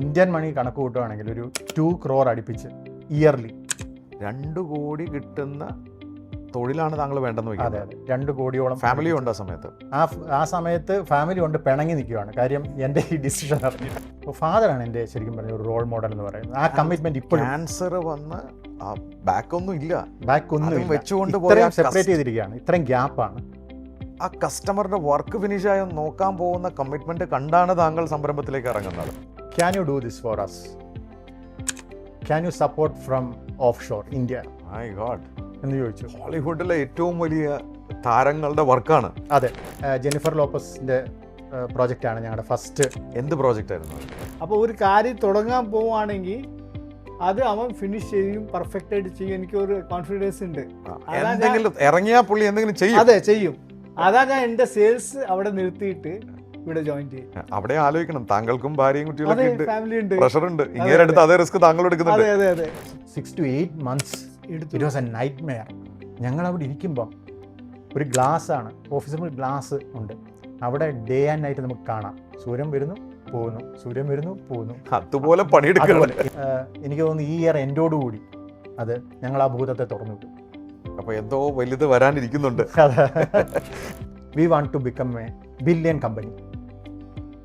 Indian money കണക്ക് കൂട്ടുകയാണെങ്കിൽ ഒരു 2 crore അടുപ്പിച്ച് ഇയർലി. 2 കോടി കിട്ടുന്ന തൊഴിലാണ് താങ്കൾ വേണ്ടെന്ന് അതെ വയ്ക്കുന്നത്. അതെ 2 കോടിയോളം ഫാമിലി ഉണ്ട് ആ സമയത്ത്. ആ സമയത്ത് ഫാമിലി കൊണ്ട് പിണങ്ങി നിൽക്കുകയാണ്. കാര്യം എൻ്റെ ഈ ഡിസിഷൻ അറിഞ്ഞിട്ട്. അപ്പോൾ ഫാദറാണ് എൻ്റെ ശരിക്കും പറഞ്ഞ ഒരു റോൾ മോഡൽ എന്ന് പറയുന്നത്. ആ കമ്മിറ്റ്മെന്റ് ഇപ്പോഴും. ക്യാൻസർ വന്ന് ബാക്ക് ഒന്നും ഇല്ല, ബാക്ക് ഒന്നും വെച്ചുകൊണ്ട് സെപ്പറേറ്റ് ചെയ്തിരിക്കുകയാണ്. ഇത്രയും ഗ്യാപ്പാണ്. ആ കസ്റ്റമറിന്റെ വർക്ക് ഫിനിഷായി നോക്കാൻ പോകുന്ന കമ്മിറ്റ്മെന്റ് കണ്ടാണ് താങ്കൾ സംരംഭത്തിലേക്ക് ഇറങ്ങുന്നത്. Can you do this for us? Can you support from offshore India my God എന്ന് ചോദിച്ചു. ഹോളിവുഡിലെ ഏറ്റവും വലിയ താരങ്ങളുടെ വർക്കാണ്. അതെ, ജെന്നിഫർ ലോപ്പസിന്റെ പ്രോജക്റ്റാണ് ഞങ്ങളുടെ ഫസ്റ്റ്. എന്ത് പ്രോജക്റ്റ് ആയിരുന്നു? അപ്പോൾ ഒരു കാര്യം തുടങ്ങാൻ പോവുകയാണെങ്കിൽ അത് അവൻ ഫിനിഷ് ചെയ്യും, പെർഫെക്റ്റ് ആയിട്ട് ചെയ്യും. എനിക്കൊരു കോൺഫിഡൻസ് ഉണ്ട്. എന്തെങ്കിലും ഇറങ്ങിയാൽ പുള്ളി എന്തെങ്കിലും ചെയ്യും. അതെ, ചെയ്യും. അതാ ഞാൻ എൻ്റെ സെയിൽസ് അവിടെ നിർത്തിയിട്ട് ഇവിടെ ജോയിൻ ചെയ്യും. അവിടെ ആലോചിക്കണം, താങ്കൾക്കും ഭാര്യയും കുട്ടികളൊക്കെ ഉണ്ട്, ഫാമിലി ഉണ്ട്, പ്രഷർ ഉണ്ട്. ഇങ്ങനെ എടുത്ത് അതേ റിസ്ക് താങ്കൾ എടുക്കുന്നുണ്ട്. അതെ അതെ അതെ 6 to 8 months it was A night Meyer. ഞങ്ങൾ അവിടെ ഇരിക്കുമ്പം ഒരു ഗ്ലാസ് ആണ്, ഓഫീസിൽ ഗ്ലാസ് ഉണ്ട്. അവിടെ ഡേ ആൻഡ് നൈറ്റ് നമുക്ക് കാണാം. സൂര്യൻ വരുന്നു പോകുന്നു, സൂര്യൻ വരുന്നു പോകുന്നു. അതുപോലെ പണിയെടുക്കണം. എനിക്ക് തോന്നുന്നു ഈ ഇയർ എൻഡോടുകൂടി അത് ഞങ്ങൾ ആ ഭൂതത്തെ തുറന്നു വിട്ടു. അപ്പൊ എന്തോ വലുത് വരാനിരിക്കുന്നുണ്ട്. We want to become a billion company.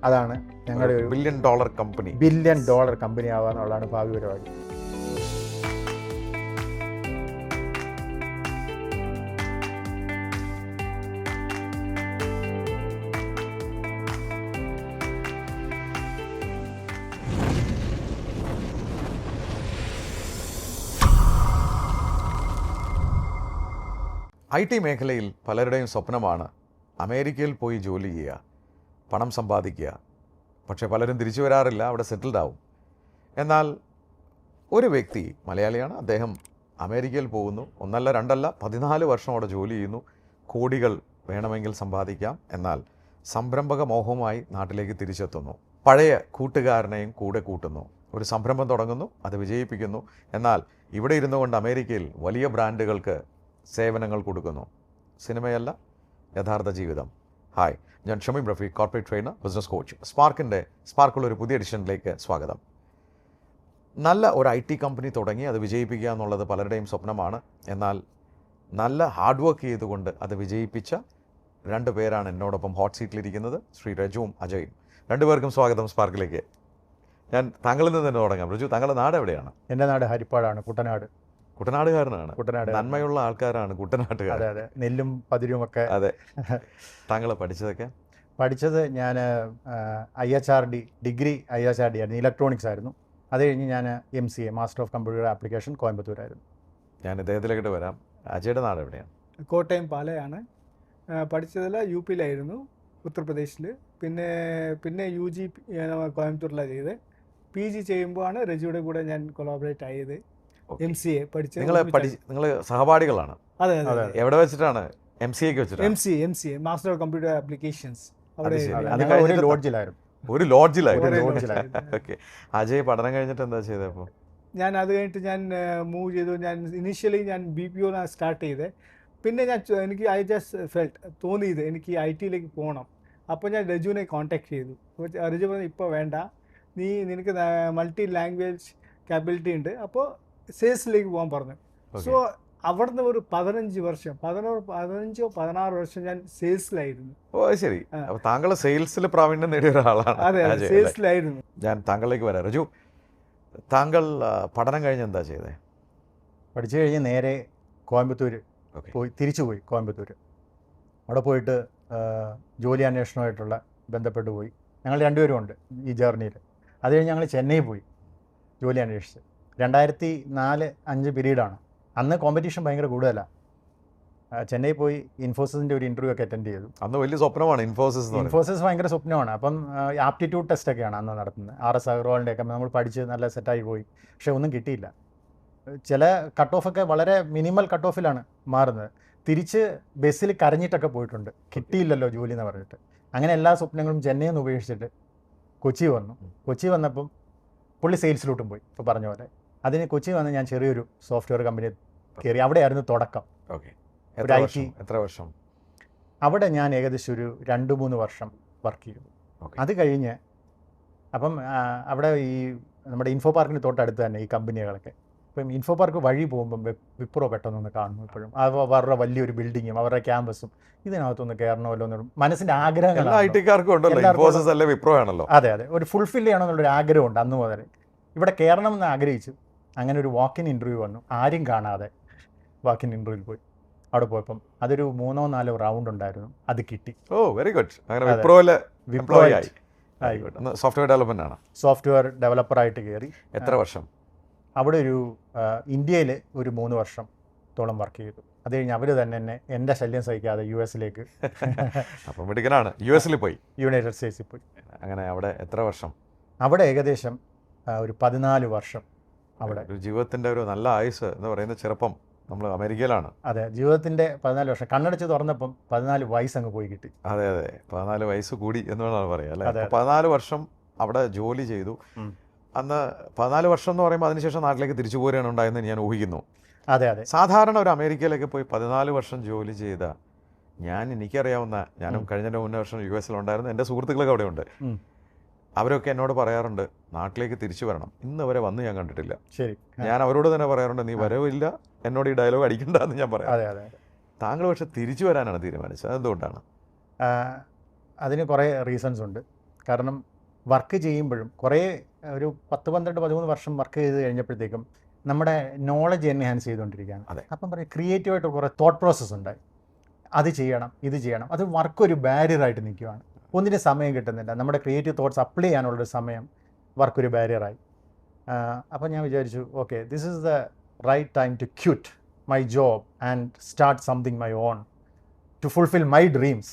അതാണ് ഞങ്ങളുടെ ഒരു $1 billion കമ്പനി. $1 billion കമ്പനി ആവാന്നുള്ളതാണ് ഭാവി പരിപാടി. IT മേഖലയിൽ പലരുടെയും സ്വപ്നമാണ് അമേരിക്കയിൽ പോയി ജോലി ചെയ്യുക, പണം സമ്പാദിക്കുക. പക്ഷേ പലരും തിരിച്ചു വരാറില്ല, അവിടെ സെറ്റിൽഡ് ആവും. എന്നാൽ ഒരു വ്യക്തി മലയാളിയാണ്, അദ്ദേഹം അമേരിക്കയിൽ പോകുന്നു. 1 അല്ല 2 അല്ല 14 വർഷം അവിടെ ജോലി ചെയ്യുന്നു. കോടികൾ വേണമെങ്കിൽ സമ്പാദിക്കാം. എന്നാൽ സംരംഭക മോഹവുമായി നാട്ടിലേക്ക് തിരിച്ചെത്തുന്നു. പഴയ കൂട്ടുകാരനെയും കൂടെ കൂട്ടുന്നു. ഒരു സംരംഭം തുടങ്ങുന്നു, അത് വിജയിപ്പിക്കുന്നു. എന്നാൽ ഇവിടെ ഇരുന്നു കൊണ്ട് അമേരിക്കയിൽ വലിയ ബ്രാൻഡുകൾക്ക് സേവനങ്ങൾ കൊടുക്കുന്നു. സിനിമയല്ല, യഥാർത്ഥ ജീവിതം. ഹായ്, ഞാൻ Shameem Rafeeq, corporate trainer, business coach. സ്പാർക്കുള്ള ഒരു പുതിയ എഡിഷനിലേക്ക് സ്വാഗതം. നല്ല ഒരു IT കമ്പനി തുടങ്ങി അത് വിജയിപ്പിക്കുക എന്നുള്ളത് പലരുടെയും സ്വപ്നമാണ്. എന്നാൽ നല്ല ഹാർഡ് വർക്ക് ചെയ്തുകൊണ്ട് അത് വിജയിപ്പിച്ച 2 പേരാണ് എന്നോടൊപ്പം ഹോട്ട് സീറ്റിലിരിക്കുന്നത്, ശ്രീ രജുവും അജയും. 2 പേർക്കും സ്വാഗതം സ്പാർക്കിലേക്ക്. ഞാൻ താങ്കളിൽ നിന്ന് തന്നെ തുടങ്ങാം. രജു, താങ്കളുടെ നാട് എവിടെയാണ്? എൻ്റെ നാട് ഹരിപ്പാടാണ്, കുട്ടനാട്. കുട്ടനാടുകാരനാണ്. കുട്ടനാട് നന്മയുള്ള ആൾക്കാരാണ് കുട്ടനാട്ടുകാർ. അതെ അതെ, നെല്ലും പതിരും ഒക്കെ. അതെ. താങ്കൾ പഠിച്ചതൊക്കെ? പഠിച്ചത് ഞാൻ IHRD ഡിഗ്രി IHRD ആയിരുന്നു, ഇലക്ട്രോണിക്സ് ആയിരുന്നു. അത് കഴിഞ്ഞ് ഞാൻ MCA master of computer application കോയമ്പത്തൂരായിരുന്നു. ഞാൻ ഇദ്ദേഹത്തിലേക്കിട്ട് വരാം. അജയുടെ നാട് എവിടെയാണ്? കോട്ടയം പാലയാണ്. പഠിച്ചതല്ല UP-യിലായിരുന്നു, ഉത്തർപ്രദേശിൽ. പിന്നെ UG കോയമ്പത്തൂരിലാണ് ചെയ്തത്. PG ചെയ്യുമ്പോഴാണ് രജിയുടെ കൂടെ ഞാൻ കൊളാബറേറ്റ് ആയത്. MCA പഠിച്ചത്. നിങ്ങൾ സഹപാഠികളാണ്? അതെ അതെ. എവിടെ വെച്ചിട്ടാണ്? MCA-ക്ക് വെച്ചിട്ടാണ്? MCA master of computer applications. അവിടെ ഒരു ലോഡ്ജിലായിരുന്നു. ഒരു ലോഡ്ജിലായിരുന്നു. ഓക്കെ. അജയ് പഠനം കഴിഞ്ഞിട്ട് എന്താ ചെയ്തത്? അപ്പോൾ ഞാൻ അത് കഴിഞ്ഞിട്ട് ഞാൻ മൂവ് ചെയ്തു. ഞാൻ ഇനീഷ്യലി ഞാൻ BPO സ്റ്റാർട്ട് ചെയ്തത്. പിന്നെ എനിക്ക് ഐ ജസ്റ്റ് ഫെൽറ്റ് തോന്നിയത് എനിക്ക് IT-യിലേക്ക് പോകണം. അപ്പോൾ ഞാൻ രജുവിനെ കോൺടാക്ട് ചെയ്തു. രജു പറഞ്ഞു, ഇപ്പോൾ വേണ്ട, നിനക്ക് മൾട്ടി ലാംഗ്വേജ് കാപ്പബിലിറ്റി ഉണ്ട്, അപ്പോൾ സെയിൽസിലേക്ക് പോകാൻ പറഞ്ഞു. സോ അവിടുന്ന് ഒരു 15 വർഷം 16 വർഷം ഞാൻ സെയിൽസിലായിരുന്നു. ഓ ശരി. അപ്പോൾ താങ്കൾ സെയിൽസിൽ പ്രാവീണ്യം നേടിയ ഒരാളാണ്. അതെ, സെയിൽസിലായിരുന്നു. ഞാൻ താങ്കളിലേക്ക് വരാം. രജു, താങ്കൾ പഠനം കഴിഞ്ഞ് എന്താ ചെയ്തത്? പഠിച്ചു കഴിഞ്ഞ് നേരെ കോയമ്പത്തൂർ പോയി, തിരിച്ചു പോയി കോയമ്പത്തൂർ. അവിടെ പോയിട്ട് ജോലി അന്വേഷണമായിട്ടുള്ള ബന്ധപ്പെട്ട് പോയി. ഞങ്ങൾ 2 പേരും ഉണ്ട് ഈ ജേർണിയിൽ. അത് കഴിഞ്ഞ് ഞങ്ങൾ ചെന്നൈ പോയി ജോലി അന്വേഷിച്ച്. 2004-05 പീരീഡാണ്. അന്ന് കോമ്പറ്റീഷൻ ഭയങ്കര കൂടുതലാണ്. ചെന്നൈ പോയി ഇൻഫോസിസിൻ്റെ ഒരു ഇൻ്റർവ്യൂ ഒക്കെ അറ്റൻഡ് ചെയ്തു. അന്ന് വലിയ സ്വപ്നമാണ് ഇൻഫോസിസ് ഭയങ്കര സ്വപ്നമാണ്. അപ്പം ആപ്റ്റിറ്റ്യൂഡ് ടെസ്റ്റൊക്കെയാണ് അന്ന് നടത്തുന്നത്. RS അഗർവാളിൻ്റെ ഒക്കെ നമ്മൾ പഠിച്ച് നല്ല സെറ്റായി പോയി. പക്ഷേ ഒന്നും കിട്ടിയില്ല. ചില കട്ട് ഓഫൊക്കെ വളരെ മിനിമൽ കട്ട് ഓഫിലാണ് മാറുന്നത്. തിരിച്ച് ബസ്സിൽ കരഞ്ഞിട്ടൊക്കെ പോയിട്ടുണ്ട്, കിട്ടിയില്ലല്ലോ ജോലി എന്ന് പറഞ്ഞിട്ട്. അങ്ങനെ എല്ലാ സ്വപ്നങ്ങളും ചെന്നൈയിൽ നിന്ന് ഉപേക്ഷിച്ചിട്ട് കൊച്ചി വന്നു. കൊച്ചി വന്നപ്പം പുള്ളി സെയിൽസിലോട്ടും പോയി, ഇപ്പോൾ പറഞ്ഞ പോലെ. അതിന് കൊച്ചി വന്ന് ഞാൻ ചെറിയൊരു സോഫ്റ്റ്വെയർ കമ്പനി കയറി. അവിടെയായിരുന്നു തുടക്കം. എത്ര വർഷം? അവിടെ ഞാൻ ഏകദേശം ഒരു 2-3 വർഷം വർക്ക് ചെയ്തു. അത് കഴിഞ്ഞ് അപ്പം അവിടെ ഈ നമ്മുടെ ഇൻഫോ പാർക്കിന് തൊട്ടടുത്ത് തന്നെ ഈ കമ്പനികളൊക്കെ. അപ്പം ഇൻഫോ പാർക്ക് വഴി പോകുമ്പം വിപ്രോ പെട്ടെന്നൊന്ന് കാണും എപ്പോഴും. അവരുടെ വലിയൊരു ബിൽഡിങ്ങും അവരുടെ ക്യാമ്പസും ഇതിനകത്തൊന്ന് കയറണമല്ലോ എന്നൊരു മനസ്സിൻ്റെ എല്ലാ ആഗ്രഹങ്ങളാണ്. IT-ക്കാർക്കും ഉണ്ടല്ലോ, എല്ലാവർക്കും ഇൻഫോസിസ് അല്ലേ വിപ്രോ ആണല്ലോ. അതെ അതെ, ഒരു ഫുൾഫിൽ ചെയ്യണമെന്നുള്ളൊരു ആഗ്രഹമുണ്ട് അന്ന് മുതൽ. ഇവിടെ കയറണം എന്ന് ആഗ്രഹിച്ചു. അങ്ങനെ ഒരു വാക്കിൻ ഇൻ്റർവ്യൂ വന്നു, ആരും കാണാതെ വാക്കിൻ ഇൻ്റർവ്യൂവിൽ പോയി. അവിടെ പോയപ്പം അതൊരു 3-4 റൗണ്ട് ഉണ്ടായിരുന്നു, അത് കിട്ടി. ഓ വെരി ഗുഡ്. അങ്ങനെ അതെ. വിപ്രോയില് വിപ്രോ എംപ്ലോയി ആയി. ആയി. സോഫ്റ്റ്വെയർ ഡെവലപ്മെന്റ് ആണ്. സോഫ്റ്റ്വെയർ ഡെവലപ്പറായിട്ട് കയറി. എത്ര വർഷം? അവിടെ ഒരു ഇന്ത്യയിൽ ഒരു 3 വർഷത്തോളം വർക്ക് ചെയ്തു. അത് കഴിഞ്ഞ് അവർ തന്നെ എന്നെ എൻ്റെ ശല്യം സഹിക്കാതെ US-ലേക്ക് അപ്പം മിടുക്കനാണ്. US-ൽ പോയി, യുണൈറ്റഡ് സ്റ്റേറ്റ്സിൽ പോയി. അങ്ങനെ അവിടെ എത്ര വർഷം? അവിടെ ഏകദേശം ഒരു 14 വർഷം. അവിടെ ഒരു ജീവിതത്തിന്റെ ഒരു നല്ല ആയുസ് എന്ന് പറയുന്ന ചെറുപ്പം നമ്മൾ അമേരിക്കയിലാണ്. അതെ, ജീവിതത്തിൻ്റെ 14 വർഷം. കണ്ണടച്ച് തുറന്നപ്പം 14 വയസ്സ് അങ്ങ് പോയി കിട്ടി. അതെ അതെ, 14 വയസ്സ് കൂടി എന്ന് വേണം പറയാം അല്ലേ. അതെ, അതെ. 14 വർഷം അവിടെ ജോലി ചെയ്തു. അന്ന് 14 വർഷം എന്ന് പറയുമ്പോൾ അതിനുശേഷം നാട്ടിലേക്ക് തിരിച്ചു പോരുകയാണ് ഉണ്ടായെന്ന് ഞാൻ ഊഹിക്കുന്നു. അതെ അതെ. സാധാരണ ഒരു അമേരിക്കയിലേക്ക് പോയി 14 വർഷം ജോലി ചെയ്ത എനിക്കറിയാവുന്ന, ഞാനും കഴിഞ്ഞ മുന്നേ വർഷം US-ലുണ്ടായിരുന്നു, എൻ്റെ സുഹൃത്തുക്കളൊക്കെ അവിടെ ഉണ്ട്. അവരൊക്കെ എന്നോട് പറയാറുണ്ട് നാട്ടിലേക്ക് തിരിച്ചു വരണം. ഇന്ന് വരെ വന്ന് ഞാൻ കണ്ടിട്ടില്ല. ശരി, ഞാൻ അവരോട് തന്നെ പറയാറുണ്ട്, നീ വരവില്ല, എന്നോട് ഈ ഡയലോഗ് അടിക്കണ്ട എന്ന് ഞാൻ പറയാം. അതെ അതെ. താങ്കൾ പക്ഷെ തിരിച്ചു വരാനാണ് തീരുമാനിച്ചത്, അതെന്തുകൊണ്ടാണ്? അതിന് കുറേ റീസൺസ് ഉണ്ട്. കാരണം വർക്ക് ചെയ്യുമ്പോഴും കുറേ ഒരു 10, 12, 13 വർഷം വർക്ക് ചെയ്ത് കഴിഞ്ഞപ്പോഴത്തേക്കും നമ്മുടെ നോളജ് എൻഹാൻസ് ചെയ്തുകൊണ്ടിരിക്കുകയാണ്. അതെ. അപ്പം പറയും ക്രിയേറ്റീവായിട്ട് കുറേ തോട്ട് പ്രോസസ്സ് ഉണ്ടായി. അത് ചെയ്യണം, ഇത് ചെയ്യണം. അത് വർക്കൊരു ബാരിയറായിട്ട് നിൽക്കുകയാണ്. ഒന്നിനും സമയം കിട്ടുന്നില്ല. നമ്മുടെ ക്രിയേറ്റീവ് തോട്ട്സ് അപ്ലൈ ചെയ്യാനുള്ളൊരു സമയം വർക്കൊരു ബാരിയറായി. അപ്പം ഞാൻ വിചാരിച്ചു, okay, this is the right time to quit my job and start something my own to fulfil my dreams.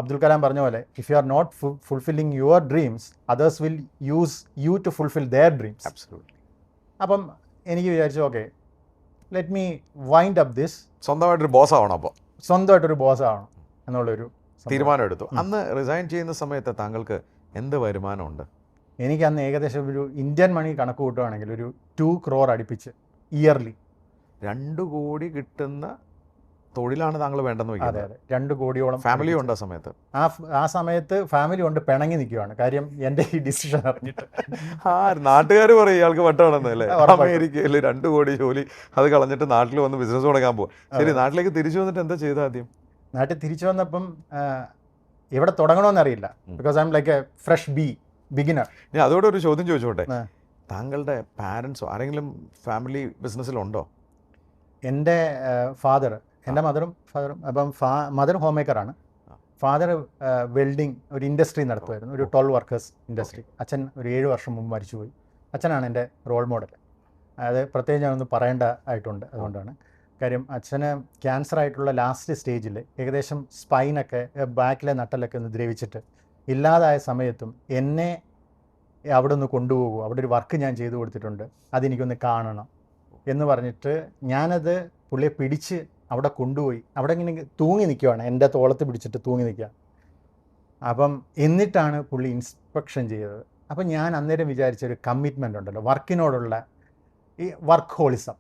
Abdul Kalam പറഞ്ഞ പോലെ, if you are not fulfilling your dreams, others will use you to fulfil their dreams. Absolutely. അപ്പം എനിക്ക് വിചാരിച്ചു, okay, let me wind up this. സ്വന്തമായിട്ടൊരു boss ആവണം. അപ്പോൾ സ്വന്തമായിട്ടൊരു boss ആവണം എന്നുള്ളൊരു തീരുമാനം എടുത്തു. അന്ന് റിസൈൻ ചെയ്യുന്ന സമയത്ത് താങ്കൾക്ക് എന്ത് വരുമാനമുണ്ട്? എനിക്ക് അന്ന് ഏകദേശം ഒരു ഇന്ത്യൻ മണി കണക്ക് കൂട്ടുകയാണെങ്കിൽ ഒരു 2 crore അടുപ്പിച്ച് ഇയർലി. 2 കോടി കിട്ടുന്ന തൊഴിലാണ് താങ്കൾ വേണ്ടെന്ന് അതെ വയ്ക്കുന്നത്. അതെ, 2 കോടിയോളം. ഫാമിലി ഉണ്ട് ആ സമയത്ത്? ആ സമയത്ത് ഫാമിലി കൊണ്ട് പിണങ്ങി നിൽക്കുകയാണ്. കാര്യം എൻ്റെ ഈ ഡിസിഷൻ അറിഞ്ഞിട്ട്. നാട്ടുകാർ പറയും ഇയാൾക്ക് വട്ടാണെന്ന് അല്ലേ. ഉറപ്പായിട്ടും. അമേരിക്കയിൽ 2 കോടി ജോലി അത് കളഞ്ഞിട്ട് നാട്ടിൽ വന്ന് ബിസിനസ് തുടങ്ങാൻ പോകും. ശരി, നാട്ടിലേക്ക് തിരിച്ചു വന്നിട്ട് എന്താ ചെയ്ത ആദ്യം? നാട്ടിൽ തിരിച്ചു വന്നപ്പം എവിടെ തുടങ്ങണമെന്നറിയില്ല. Because I'm like a fresh beginner. ഞാൻ അതോടെ ഒരു ചോദ്യം ചോദിച്ചോട്ടെ, താങ്കളുടെ പാരൻസോ ആരെങ്കിലും ഫാമിലി ബിസിനസ്സിലുണ്ടോ? എൻ്റെ ഫാദർ, എൻ്റെ മദറും ഫാദറും. അപ്പം മദർ ഹോം മേക്കറാണ്, ഫാദർ വെൽഡിങ് ഒരു ഇൻഡസ്ട്രി നടത്തുമായിരുന്നു, ഒരു 12 വർക്കേഴ്സ് ഇൻഡസ്ട്രി. അച്ഛൻ ഒരു 7 വർഷം മുമ്പ് മരിച്ചുപോയി. അച്ഛനാണ് എൻ്റെ റോൾ മോഡൽ. അത് പ്രത്യേകം ഞാനൊന്ന് പറയേണ്ട ആയിട്ടുണ്ട്. അതുകൊണ്ടാണ്. കാര്യം അച്ഛന് ക്യാൻസർ ആയിട്ടുള്ള ലാസ്റ്റ് സ്റ്റേജിൽ ഏകദേശം സ്പൈനൊക്കെ ബാക്കിലെ നട്ടലൊക്കെ ഒന്ന് ദ്രവിച്ചിട്ട് ഇല്ലാതായ സമയത്തും എന്നെ അവിടെ ഒന്ന് കൊണ്ടുപോകൂ, അവിടെ ഒരു വർക്ക് ഞാൻ ചെയ്തു കൊടുത്തിട്ടുണ്ട്, അതെനിക്കൊന്ന് കാണണം എന്ന് പറഞ്ഞിട്ട് ഞാനത് പുള്ളിയെ പിടിച്ച് അവിടെ കൊണ്ടുപോയി. അവിടെ ഇങ്ങനെ തൂങ്ങി നിൽക്കുകയാണ്, എൻ്റെ തോളത്ത് പിടിച്ചിട്ട് തൂങ്ങി നിൽക്കുക. അപ്പം എന്നിട്ടാണ് പുള്ളി ഇൻസ്പെക്ഷൻ ചെയ്തത്. അപ്പം ഞാൻ അന്നേരം വിചാരിച്ചൊരു കമ്മിറ്റ്മെൻ്റ് ഉണ്ടല്ലോ, വർക്കിനോടുള്ള ഈ വർക്ക് ഹോളിസം,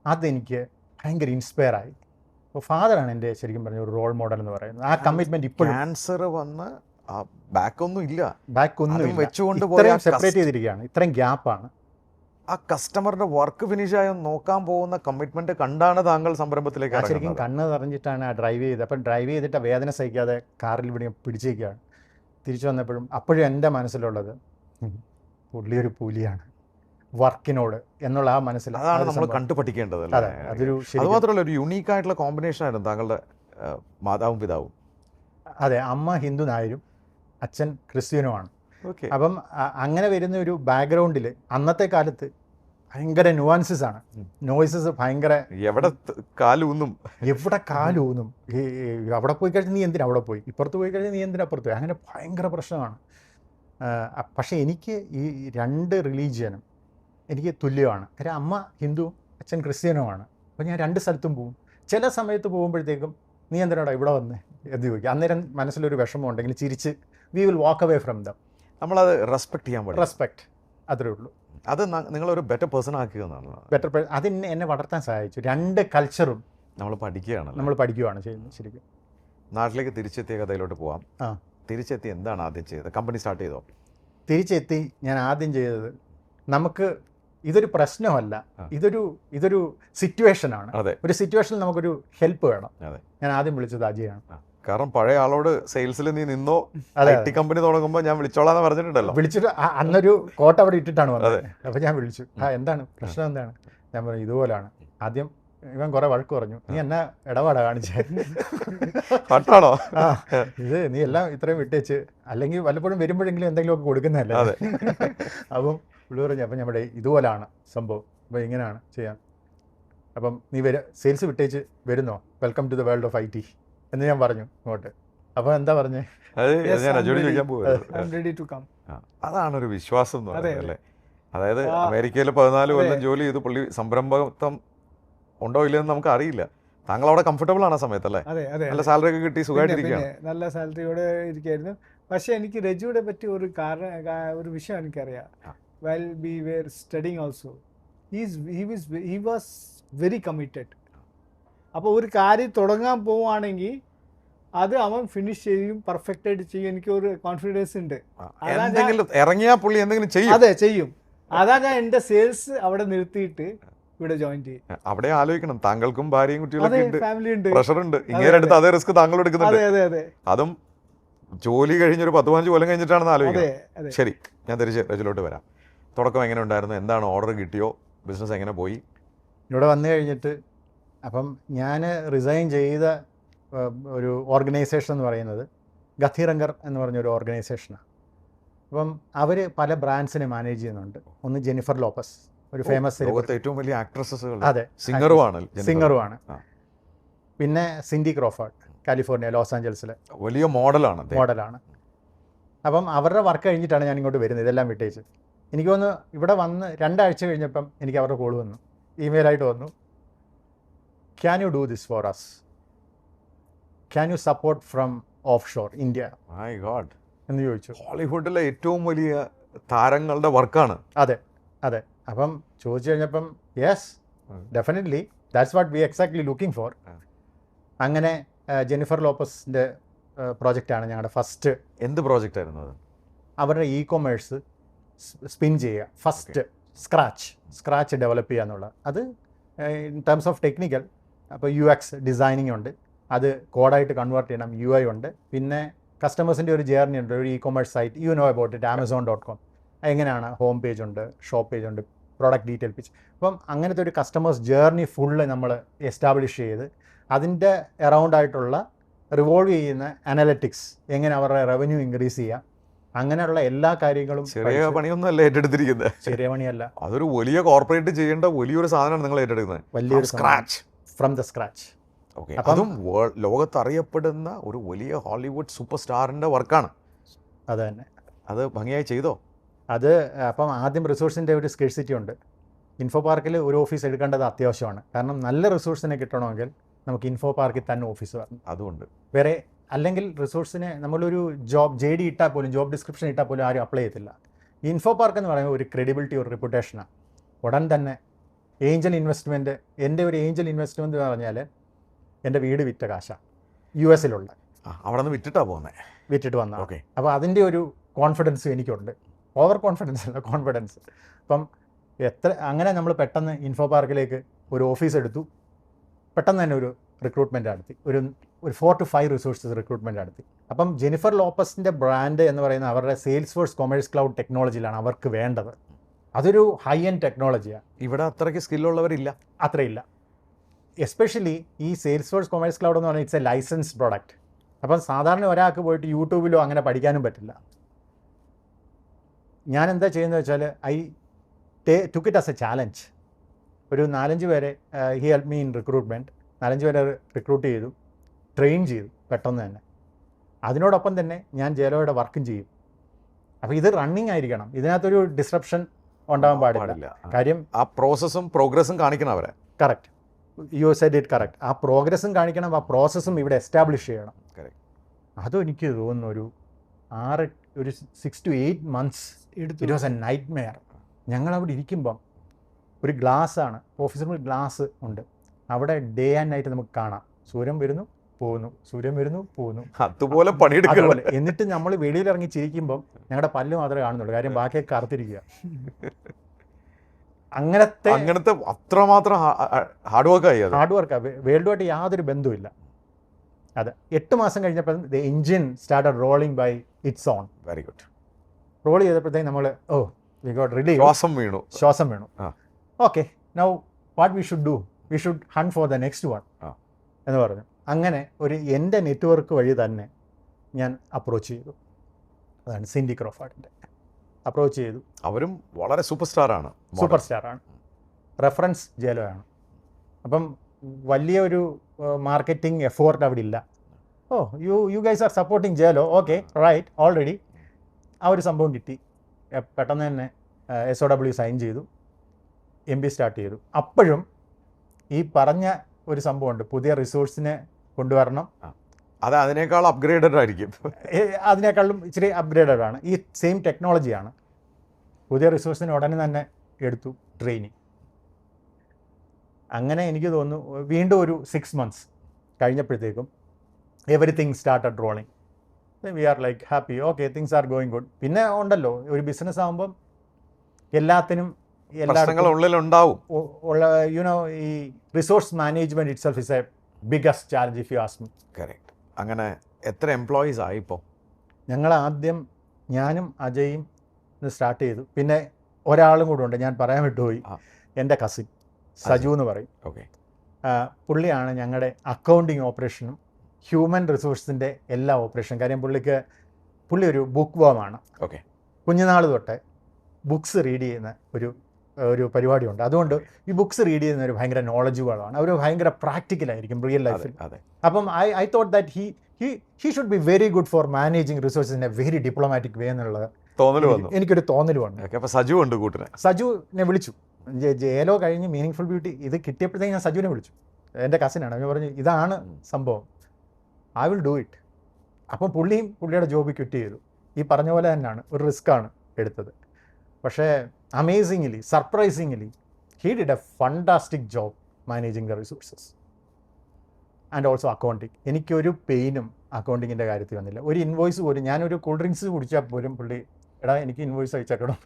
അതെനിക്ക് ഭയങ്കര ഇൻസ്പയർ ആയി. അപ്പോൾ ഫാദറാണ് എൻ്റെ ശരിക്കും പറഞ്ഞ ഒരു റോൾ മോഡൽ എന്ന് പറയുന്നത്. ആ കമ്മിറ്റ്മെൻറ്റ് ഇപ്പോഴും. ക്യാൻസർ വന്ന് ബാക്കൊന്നും ഇല്ല, ബാക്കൊന്നും വെച്ചുകൊണ്ട് ഇത്രയും സെപ്പറേറ്റ് ചെയ്തിരിക്കുകയാണ്, ഇത്രയും ഗ്യാപ്പാണ്. ആ കസ്റ്റമറിന്റെ വർക്ക് ഫിനിഷായി നോക്കാൻ പോകുന്ന കമ്മിറ്റ്മെന്റ് കണ്ടാണ് താങ്കൾ സംരംഭത്തിലേക്ക് ശരിക്കും ഇറങ്ങുന്നത്. കണ്ണ് നിറഞ്ഞിട്ടാണ് ആ ഡ്രൈവ് ചെയ്തത്. അപ്പം ഡ്രൈവ് ചെയ്തിട്ട് വേദന സഹിക്കാതെ കാറിൽ ഇവിടെ പിടിച്ചേക്കുകയാണ്. തിരിച്ചു വന്നപ്പോഴും അപ്പോഴും എൻ്റെ മനസ്സിലുള്ളത് പുള്ളി ഒരു പുലിയാണ് വർക്കിനോട് എന്നുള്ള ആ മനസ്സിൽ. അതാണ് നമ്മൾ കണ്ടു പഠിക്കേണ്ടത്. അതെ, അതൊരു അത് മാത്രമല്ല ഒരു യുണീക്ക് ആയിട്ടുള്ള കോമ്പിനേഷൻ ആയിരുന്നു താങ്കളുടെ മാതാവും പിതാവും. അതെ, അമ്മ ഹിന്ദു നായരും അച്ഛൻ ക്രിസ്ത്യനുമാണ്. ഓക്കെ. അപ്പം അങ്ങനെ വരുന്ന ഒരു ബാക്ക്ഗ്രൗണ്ടിൽ അന്നത്തെ കാലത്ത് ഭയങ്കര നുവാൻസസ് ആണ്, നോയ്സസ് ഭയങ്കര. എവിടെ കാലൂന്നും എവിടെ കാലൂന്നും, അവിടെ പോയി കഴിഞ്ഞാൽ നീ എന്തിനാ അവിടെ പോയി, ഇപ്പുറത്ത് പോയി കഴിഞ്ഞാൽ നീ എന്തിനാ അപ്പുറത്ത് പോയി, അങ്ങനെ ഭയങ്കര പ്രശ്നമാണ്. പക്ഷേ എനിക്ക് ഈ 2 റിലീജിയനും എനിക്ക് തുല്യമാണ്. കാര്യം അമ്മ ഹിന്ദുവും അച്ഛൻ ക്രിസ്ത്യനുമാണ്. അപ്പോൾ ഞാൻ 2 സ്ഥലത്തും പോകും. ചില സമയത്ത് പോകുമ്പോഴത്തേക്കും നീ എന്തിനാടാ ഇവിടെ വന്ന് എന്ന് ചോദിക്കും. അന്നേരം മനസ്സിലൊരു വിഷമം ഉണ്ടെങ്കിൽ ചിരിച്ച് we will walk away from them. നമ്മളത് റെസ്പെക്ട് ചെയ്യാൻ പറ്റും. റെസ്പെക്ട്, അത്രേ ഉള്ളൂ. അത് നിങ്ങളൊരു ബെറ്റർ പേഴ്സൺ ആക്കിയതെന്നാണ്. ബെറ്റർ അത് എന്നെ വളർത്താൻ സഹായിച്ചു. 2 കൾച്ചറും നമ്മൾ പഠിക്കുകയാണ്, നമ്മൾ പഠിക്കുകയാണ് ചെയ്യുന്നത്. ശരിക്കും നാട്ടിലേക്ക് തിരിച്ചെത്തിയ കഥയിലോട്ട് പോവാം. തിരിച്ചെത്തി എന്താണ് ആദ്യം ചെയ്തത്? കമ്പനി സ്റ്റാർട്ട് ചെയ്തോ? തിരിച്ചെത്തി ഞാൻ ആദ്യം ചെയ്തത്, നമുക്ക് ഇതൊരു പ്രശ്നമല്ല, ആ. ഇതൊരു സിറ്റുവേഷനാണ്. അതെ ഒരു സിറ്റുവേഷനിൽ നമുക്കൊരു ഹെൽപ്പ് വേണം. അതെ. ഞാൻ ആദ്യം വിളിച്ചത് അജയാണ്. കാരണം പഴയ ആളോട് സെയിൽസിൽ നീ നിന്നോ, അതെ IT കമ്പനി തുടങ്ങുമ്പോൾ ഞാൻ വിളിച്ചോളാന്ന് പറഞ്ഞിട്ടുണ്ടല്ലോ. വിളിച്ചിട്ട് അന്നൊരു കോട്ട അവിടെ ഇട്ടിട്ടാണ് വന്നത്. അതെ. അപ്പോൾ ഞാൻ വിളിച്ചു, എന്താണ് പ്രശ്നം, എന്താണ്? ഞാൻ പറഞ്ഞു ഇതുപോലാണ്. ആദ്യം ഇവൻ കുറേ വഴക്ക് പറഞ്ഞു, നീ എന്നാ ഇടപാടാ കാണിച്ചേ, പട്ടാണോ? ആ ഇത് നീ എല്ലാം ഇത്രയും വിട്ടേച്ച്, അല്ലെങ്കിൽ വല്ലപ്പോഴും വരുമ്പോഴെങ്കിലും എന്തെങ്കിലുമൊക്കെ കൊടുക്കുന്നതല്ലേ. അതെ. അപ്പം പുള്ളി പറഞ്ഞു, അപ്പം നമ്മുടെ ഇതുപോലാണ് സംഭവം, അപ്പോൾ ഇങ്ങനെയാണ് ചെയ്യാൻ. അപ്പം നീ സെയിൽസ് വിട്ടേച്ച് വരുന്നോ, welcome to the world of IT എന്ന് ഞാൻ പറഞ്ഞു ഇങ്ങോട്ട്. അപ്പോൾ എന്താ പറഞ്ഞേ? അത് Yes, ഞാൻ I'm അജോട് ready. ചോദിക്കാൻ പോകുന്നത്. I'm ready to come. അതാണൊരു വിശ്വാസം എന്ന് അതെ, പറയുന്നത് അല്ലേ? അതായത് ആ, അമേരിക്കയിൽ 14 കൊല്ലം അതെ. ജോലി ചെയ്ത് പുള്ളി സംരംഭത്വം ഉണ്ടോ ഇല്ലയെന്ന് നമുക്ക് അറിയില്ല. താങ്കൾ അവിടെ കംഫർട്ടബിൾ ആണ് ആ സമയത്തല്ലേ? അതെ അതെ നല്ല സാലറി ഒക്കെ കിട്ടി പിന്നെ സുഖമായിട്ടിരിക്കുകയാണ്. നല്ല സാലറിയോടെ ഇരിക്കായിരുന്നു. പക്ഷേ എനിക്ക് രജുവിടെ പറ്റി ഒരു വിഷയം എനിക്കറിയാം. ആ. Well be where studying also, he was very committed. അപ്പോൾ ഒരു കാര്യം തുടങ്ങാൻ പോവുകയാണെങ്കിൽ അത് അവൻ ഫിനിഷ് ചെയ്യും, പെർഫെക്റ്റ് ആയിട്ട് ചെയ്യും. എനിക്ക് ഒരു കോൺഫിഡൻസ് ഉണ്ട്. അതാ ഞാൻ- എന്തെങ്കിലും ഇറങ്ങിയാൽ പുള്ളി എന്തെങ്കിലും ചെയ്യും. അതെ ചെയ്യും. അതാ ഞാൻ എൻ്റെ സെയിൽസ് അവിടെ നിർത്തിയിട്ട് ഇവിടെ ജോയിൻ ചെയ്യും. അവിടെ ആലോചിക്കണം, താങ്കൾക്കും ഭാര്യയും അതെ, കുട്ടികളൊക്കെ ഉണ്ട്, ഫാമിലി ഉണ്ട്. പ്രഷർ ഉണ്ട്. ഇങ്ങനെ അടുത്ത് അതേ റിസ്ക് താങ്കൾ എടുക്കുന്നുണ്ട്. അതെ അതെ അതെ അതും ജോലി കഴിഞ്ഞൊരു 10-15 കൊല്ലം കഴിഞ്ഞിട്ടാണെന്ന് അതെ ആലോചിക്കണം. അതെ. ശരി, ഞാൻ തിരിച്ച് രജിലോട്ട് വരാം. തുടക്കം എങ്ങനെ ഉണ്ടായിരുന്നു? എന്താണ് ഓർഡർ കിട്ടിയോ? ബിസിനസ് എങ്ങനെ പോയി? ഇവിടെ വന്നു കഴിഞ്ഞിട്ട് അപ്പം ഞാൻ റിസൈൻ ചെയ്ത ഒരു ഓർഗനൈസേഷൻ എന്ന് പറയുന്നത് ഗഥീറങ്കർ എന്ന് പറഞ്ഞൊരു ഓർഗനൈസേഷനാണ്. അപ്പം അവർ പല ബ്രാൻഡ്സിനെ മാനേജ് ചെയ്യുന്നുണ്ട്. ഒന്ന് ജെനിഫർ ലോപ്പസ്, ഒരു ഫേമസ് ലോകത്തെ ഏറ്റവും വലിയ ആക്ട്രസസുകൾ, അതെ സിംഗറുമാണ്. സിംഗറുമാണ്. ആ. പിന്നെ സിൻഡി ക്രോഫോർഡ്, കാലിഫോർണിയ ലോസ് ആഞ്ചൽസിലെ വലിയ മോഡലാണ്. മോഡലാണ്. അപ്പം അവരുടെ വർക്ക് കഴിഞ്ഞിട്ടാണ് ഞാൻ ഇങ്ങോട്ട് വരുന്നത്, ഇതെല്ലാം വിട്ടേച്ച്. എനിക്ക് തോന്നുന്നു ഇവിടെ വന്ന് 2 ആഴ്ച കഴിഞ്ഞപ്പം എനിക്ക് അവരുടെ കോൾ വന്നു, ഇമെയിലായിട്ട് വന്നു, can you do this for us, can you support from offshore India my God, എന്ന് ചോദിച്ചു. ഹോളിവുഡിലെ ഏറ്റവും വലിയ താരങ്ങളുടെ വർക്കാണ്. അതെ അതെ. അപ്പം ചോദിച്ചു കഴിഞ്ഞപ്പം yes definitely, that's what we exactly looking for. അങ്ങനെ ജെനിഫർ ലോപ്പസിൻ്റെ പ്രോജക്റ്റാണ് ഞങ്ങളുടെ ഫസ്റ്റ്. എന്ത് പ്രോജക്റ്റ് ആയിരുന്നു അത്? അവരുടെ കൊമേഴ്സ് സ്പിൻ ചെയ്യുക, ഫസ്റ്റ് സ്ക്രാച്ച് ഡെവലപ്പ് ചെയ്യുക എന്നുള്ളത്. അത് ഇൻ ടേംസ് ഓഫ് ടെക്നിക്കൽ, അപ്പോൾ UX ഡിസൈനിങ് ഉണ്ട്, അത് കോഡായിട്ട് കൺവേർട്ട് ചെയ്യണം, UI ഉണ്ട്, പിന്നെ കസ്റ്റമേഴ്സിൻ്റെ ഒരു ജേർണി ഉണ്ട്, ഒരു commerce site, you know about it, Amazon.com എങ്ങനെയാണ്, ഹോം പേജ് ഉണ്ട്, ഷോപ്പ് പേജ് ഉണ്ട്, പ്രോഡക്റ്റ് ഡീറ്റെയിൽ പേജ്. അപ്പം അങ്ങനത്തെ ഒരു കസ്റ്റമേഴ്സ് ജേർണി ഫുള്ള് നമ്മൾ എസ്റ്റാബ്ലിഷ് ചെയ്ത് അതിൻ്റെ അറൗണ്ട് ആയിട്ടുള്ള റിവോൾവ് ചെയ്യുന്ന അനലറ്റിക്സ്, എങ്ങനെ അവരുടെ റവന്യൂ ഇൻക്രീസ് ചെയ്യാം, അങ്ങനെയുള്ള എല്ലാ കാര്യങ്ങളും. ചെറിയ പണിയൊന്നുമല്ല ഏറ്റെടുത്തിരിക്കുന്നത്, ചെറിയ പണിയല്ല, അതൊരു വലിയ കോർപ്പറേറ്റ് ചെയ്യേണ്ട വലിയൊരു സാധനമാണ് നിങ്ങൾ ഏറ്റെടുക്കുന്നത്. വലിയൊരു scratch, from the scratch. Okay. അതും ലോകത്ത് അറിയപ്പെടുന്ന ഒരു വലിയ ഹോളിവുഡ് സൂപ്പർ സ്റ്റാറിൻ്റെ വർക്കാണ്. അത് തന്നെ. അത് ഭംഗിയായി ചെയ്തോ? അത് അപ്പം ആദ്യം റിസോഴ്സിൻ്റെ ഒരു സ്കേഴ്സിറ്റി ഉണ്ട്. ഇൻഫോ പാർക്കിൽ ഒരു ഓഫീസ് എടുക്കേണ്ടത് അത്യാവശ്യമാണ്. കാരണം നല്ല റിസോഴ്സിനെ കിട്ടണമെങ്കിൽ നമുക്ക് ഇൻഫോ പാർക്കിൽ തന്നെ ഓഫീസ് വരണം. അതുകൊണ്ട് വേറെ അല്ലെങ്കിൽ റിസോഴ്സിനെ നമ്മളൊരു ജോബ് JD ഇട്ടാൽ പോലും, ജോബ് ഡിസ്ക്രിപ്ഷൻ ഇട്ടാൽ പോലും ആരും അപ്ലൈ ചെയ്യത്തില്ല. ഇൻഫോ പാർക്ക് എന്ന് പറയുമ്പോൾ ഒരു ക്രെഡിബിലിറ്റി, ഒരു റെപ്യൂട്ടേഷനാണ്. ഉടൻ തന്നെ ഏഞ്ചൽ ഇൻവെസ്റ്റ്മെൻറ്റ്, എൻ്റെ ഒരു ഏഞ്ചൽ ഇൻവെസ്റ്റ്മെൻറ്റ് എന്ന് പറഞ്ഞാൽ എൻ്റെ വീട് വിറ്റ കാശാണ്, US അവിടെ നിന്ന് വിറ്റിട്ടാണ് പോകുന്നത്, വിറ്റിട്ട് വന്നതാണ്. ഓക്കെ. അപ്പോൾ അതിൻ്റെ ഒരു കോൺഫിഡൻസ് എനിക്കുണ്ട്, ഓവർ കോൺഫിഡൻസ് അല്ല, കോൺഫിഡൻസ്. അപ്പം അങ്ങനെ നമ്മൾ പെട്ടെന്ന് ഇൻഫോ പാർക്കിലേക്ക് ഒരു ഓഫീസ് എടുത്തു, പെട്ടെന്ന് തന്നെ ഒരു റിക്രൂട്ട്മെൻറ്റ് നടത്തി, ഒരു 4 to 5 റിസോഴ്സസ് റിക്രൂട്ട്മെൻറ്റ് നടത്തി. അപ്പം ജെനിഫർ ലോപ്പസിൻ്റെ ബ്രാൻഡ് എന്ന് പറയുന്ന അവരുടെ സെയിൽസ് ഫോഴ്സ് കൊമേഴ്സ് ക്ലൗഡ് ടെക്നോളജിയിലാണ് അവർക്ക് വേണ്ടത്. അതൊരു ഹൈ എൻഡ് ടെക്നോളജിയാണ്. ഇവിടെ അത്രയ്ക്ക് സ്കില്ലുള്ളവരില്ല, അത്രയില്ല. എസ്പെഷ്യലി ഈ സെയിൽസ് ഫോഴ്സ് കൊമേഴ്സ് ക്ലൗഡ് എന്ന് പറഞ്ഞാൽ ഇറ്റ്സ് എ ലൈസൻസ് പ്രോഡക്റ്റ്. അപ്പം സാധാരണ ഒരാൾക്ക് പോയിട്ട് യൂട്യൂബിലോ അങ്ങനെ പഠിക്കാനും പറ്റില്ല. ഞാൻ എന്താ ചെയ്യുന്നത് വെച്ചാൽ I took it as A challenge. ഒരു 4-5 പേരെ he help me in recruitment. 4-5 പേരെ റിക്രൂട്ട് ചെയ്തു, ട്രെയിൻ ചെയ്തു പെട്ടെന്ന് തന്നെ. അതിനോടൊപ്പം തന്നെ ഞാൻ ജേലോയുടെ വർക്കും ചെയ്യും. അപ്പോൾ ഇത് റണ്ണിങ് ആയിരിക്കണം, ഇതിനകത്തൊരു ഡിസ്റപ്ഷൻ ഉണ്ടാകാൻ പാടില്ല. കാര്യം ആ പ്രോസസ്സും പ്രോഗ്രസ്സും കാണിക്കണം അവരെ. Correct, you said it correct. ആ പ്രോഗ്രസ്സും കാണിക്കണം, ആ പ്രോസസ്സും ഇവിടെ എസ്റ്റാബ്ലിഷ് ചെയ്യണം. അതും എനിക്ക് തോന്നുന്നു ഒരു 6 to 8 months it was A night Meyer. ഞങ്ങളവിടെ ഇരിക്കുമ്പം ഒരു ഗ്ലാസ്സാണ്, ഓഫീസിൽ ഗ്ലാസ് ഉണ്ട്, അവിടെ ഡേ ആൻഡ് നൈറ്റ് നമുക്ക് കാണാം, സൂര്യൻ വരുന്നു പോകുന്നു, സൂര്യൻ വരുന്നു പോകുന്നു, അതുപോലെ പണിയെടുക്കുക. അതുപോലെ. എന്നിട്ട് നമ്മൾ വെളിയിലിറങ്ങി ചിരിക്കുമ്പോൾ ഞങ്ങളുടെ പല്ല് മാത്രമേ കാണുന്നുള്ളൂ, കാര്യം ബാക്കിയൊക്കെ കറുത്തിരിക്കുക. അങ്ങനത്തെ അത്രമാത്രം ഹാർഡ് വർക്കായി. ഹാർഡ് വർക്കാണ്, വേൾഡുമായിട്ട് യാതൊരു ബന്ധവുമില്ല. അതെ, 8 മാസം കഴിഞ്ഞപ്പോൾ the engine started rolling by its own. Very good. Roll ചെയ്തപ്പോഴത്തേക്ക് നമ്മൾ വി ഗോട്ട് റിലീവ്, ശ്വാസം വീണു. Okay, now what we should do, we should hunt for the next one എന്ന് പറഞ്ഞു. അങ്ങനെ എൻ്റെ നെറ്റ്വർക്ക് വഴി തന്നെ ഞാൻ അപ്രോച്ച് ചെയ്തു. അതാണ് സിൻഡി ക്രോഫാർഡിൻ്റെ. അപ്രോച്ച് ചെയ്തു. അവരും വളരെ സൂപ്പർ സ്റ്റാറാണ്. റെഫറൻസ് ജേലോ ആണ്. അപ്പം വലിയൊരു മാർക്കറ്റിംഗ് എഫോർട്ട് അവിടെ ഇല്ല. യു ഗൈസ് ആർ സപ്പോർട്ടിങ് ജേലോ, ഓക്കെ റൈറ്റ്, ഓൾറെഡി. ആ ഒരു സംഭവം കിട്ടി. പെട്ടെന്ന് തന്നെ SOW സൈൻ ചെയ്തു, MB സ്റ്റാർട്ട് ചെയ്തു. അപ്പോഴും ഈ പറഞ്ഞ ഒരു സംഭവമുണ്ട്, പുതിയ റിസോഴ്സിനെ കൊണ്ടുവരണം. അത് അതിനേക്കാൾ അപ്ഗ്രേഡഡ് ആയിരിക്കും. അതിനേക്കാളും ഇച്ചിരി അപ്ഗ്രേഡഡ് ആണ്. ഈ സെയിം ടെക്നോളജിയാണ്. പുതിയ റിസോഴ്സിന് ഉടനെ തന്നെ എടുത്തു ട്രെയിനിങ്. അങ്ങനെ എനിക്ക് തോന്നുന്നു വീണ്ടും ഒരു 6 months കഴിഞ്ഞപ്പോഴത്തേക്കും everything started rolling. We are like happy, okay things are going good. പിന്നെ ഉണ്ടല്ലോ, ഒരു ബിസിനസ് ആകുമ്പം എല്ലാത്തിനും ഉള്ളിലുണ്ടാവും ഉള്ള യുനോ ഈ resource management it self is A biggest challenge if you ask me. Correct. അങ്ങനെ എത്ര എംപ്ലോയീസ് ആയി ഇപ്പോൾ? ഞങ്ങൾ ആദ്യം ഞാനും അജയും സ്റ്റാർട്ട് ചെയ്തു. പിന്നെ ഒരാളും കൂടെ ഉണ്ട്, ഞാൻ പറയാൻ വിട്ടുപോയി, എൻ്റെ കസിൻ സജു എന്ന് പറയും. ഓക്കെ. പുള്ളിയാണ് ഞങ്ങളുടെ അക്കൗണ്ടിങ് ഓപ്പറേഷനും ഹ്യൂമൻ റിസോഴ്സിൻ്റെ എല്ലാ ഓപ്പറേഷനും. കാര്യം പുള്ളി ഒരു ബുക്ക് വേമാണ്. ഓക്കെ. കുഞ്ഞുനാൾ തൊട്ട് ബുക്സ് റീഡ് ചെയ്യുന്ന ഒരു പരിപാടിയുണ്ട്. അതുകൊണ്ട് ഈ ബുക്സ് റീഡ് ചെയ്യുന്ന ഒരു ഭയങ്കര നോളജുകളാണ്. അവർ ഭയങ്കര പ്രാക്ടിക്കലായിരിക്കും റിയൽ ലൈഫിൽ. അപ്പം I thought that he should be very good for managing resources in a very diplomatic way എന്നുള്ളത് എനിക്കൊരു തോന്നൽ വന്നു. സജുവിനെ വിളിച്ചു. ജേലോ കഴിഞ്ഞ് മീനിങ് ബ്യൂട്ടി ഇത് കിട്ടിയപ്പോഴത്തേക്ക് ഞാൻ സജുവിനെ വിളിച്ചു. എൻ്റെ കസിനാണ്. ഞാൻ പറഞ്ഞു ഇതാണ് സംഭവം, ഐ വിൽ ഡു ഇറ്റ്. അപ്പം പുള്ളിയുടെ ജോബ് ക്വിറ്റ് ചെയ്തു. ഈ പറഞ്ഞ പോലെ തന്നെയാണ്, ഒരു റിസ്ക്കാണ് എടുത്തത്. പക്ഷേ amazingly, surprisingly he did A fantastic job managing the resources and also accounting. എനിക്കൊരു പെയിനും അക്കൗണ്ടിങ്ങിൻ്റെ കാര്യത്തിൽ വന്നില്ല. ഒരു ഇൻവോയ്സ് പോലും, ഞാനൊരു കൂൾ ഡ്രിങ്ക്സ് കുടിച്ചാൽ പോലും പുള്ളി എടാ എനിക്ക് ഇൻവോയ്സ് അയച്ചേക്കണം.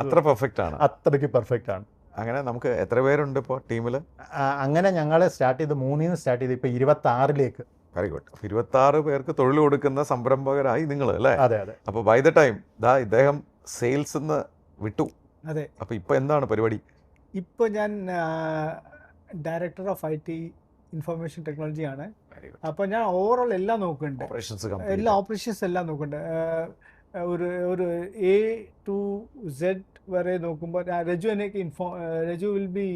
അത്ര പെർഫെക്റ്റ് ആണ്, അത്രയ്ക്ക് പെർഫെക്റ്റ് ആണ്. അങ്ങനെ നമുക്ക് എത്ര പേരുണ്ട് ഇപ്പോൾ ടീമിൽ? അങ്ങനെ ഞങ്ങൾ സ്റ്റാർട്ട് ചെയ്ത് 3 സ്റ്റാർട്ട് ചെയ്ത് ഇപ്പോൾ 26 വെരി ഗുഡ്. 26 പേർക്ക് തൊഴിൽ കൊടുക്കുന്ന സംരംഭകരായി നിങ്ങൾ അല്ലേ? അതെ. അപ്പോൾ ബൈ ദ ടൈം ഇദ്ദേഹം സെയിൽസ് വിട്ടു. അതെ. അപ്പോൾ ഇപ്പോൾ എന്താണ് പരിപാടി? ഇപ്പോൾ ഞാൻ director of IT information technology ആണ്. അപ്പോൾ ഞാൻ ഓവറോൾ എല്ലാം നോക്കുന്നുണ്ട്, എല്ലാ ഓപ്പറേഷൻസ് എല്ലാം നോക്കുന്നുണ്ട്. ഒരു A to Z വരെ നോക്കുമ്പോൾ രജു വിൽ ബി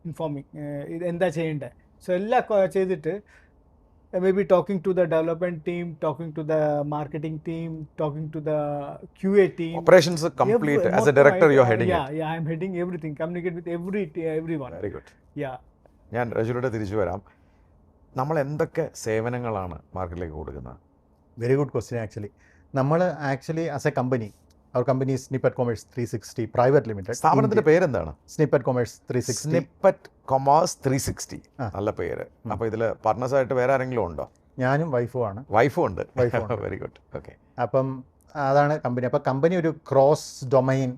ഇൻഫോമിങ് ഇത് എന്താ ചെയ്യേണ്ടത്. സോ എല്ലാം ചെയ്തിട്ട് maybe talking to the development team, talking to the marketing team, talking to the QA team. Operations complete. As a director, you're heading it. Yeah, I'm heading everything. Communicate with everyone. Very good. Yeah. ഞാൻ രജുവിലൂടെ തിരിച്ചു വരാം. നമ്മൾ എന്തൊക്കെ സേവനങ്ങളാണ് മാർക്കറ്റിലേക്ക് കൊടുക്കുന്നത്? Very good question. നമ്മൾ as a company, അവർ company Snippet Commerce 360 private limited. സ്ഥാപനത്തിൻ്റെ പേരെന്താണ്? Snippet Commerce 360. സ്നിപ്പെറ്റ് കൊമേഴ്സ് 360, നല്ല പേര്. അപ്പോൾ ഇതിൽ പാർട്ട്നേഴ്സായിട്ട് വേറെ ആരെങ്കിലും ഉണ്ടോ? ഞാനും വൈഫും ആണ്. വൈഫും ഉണ്ട്. Very good. ഓക്കെ. അപ്പം അതാണ് കമ്പനി. അപ്പോൾ കമ്പനി ഒരു ക്രോസ് ഡൊമൈൻ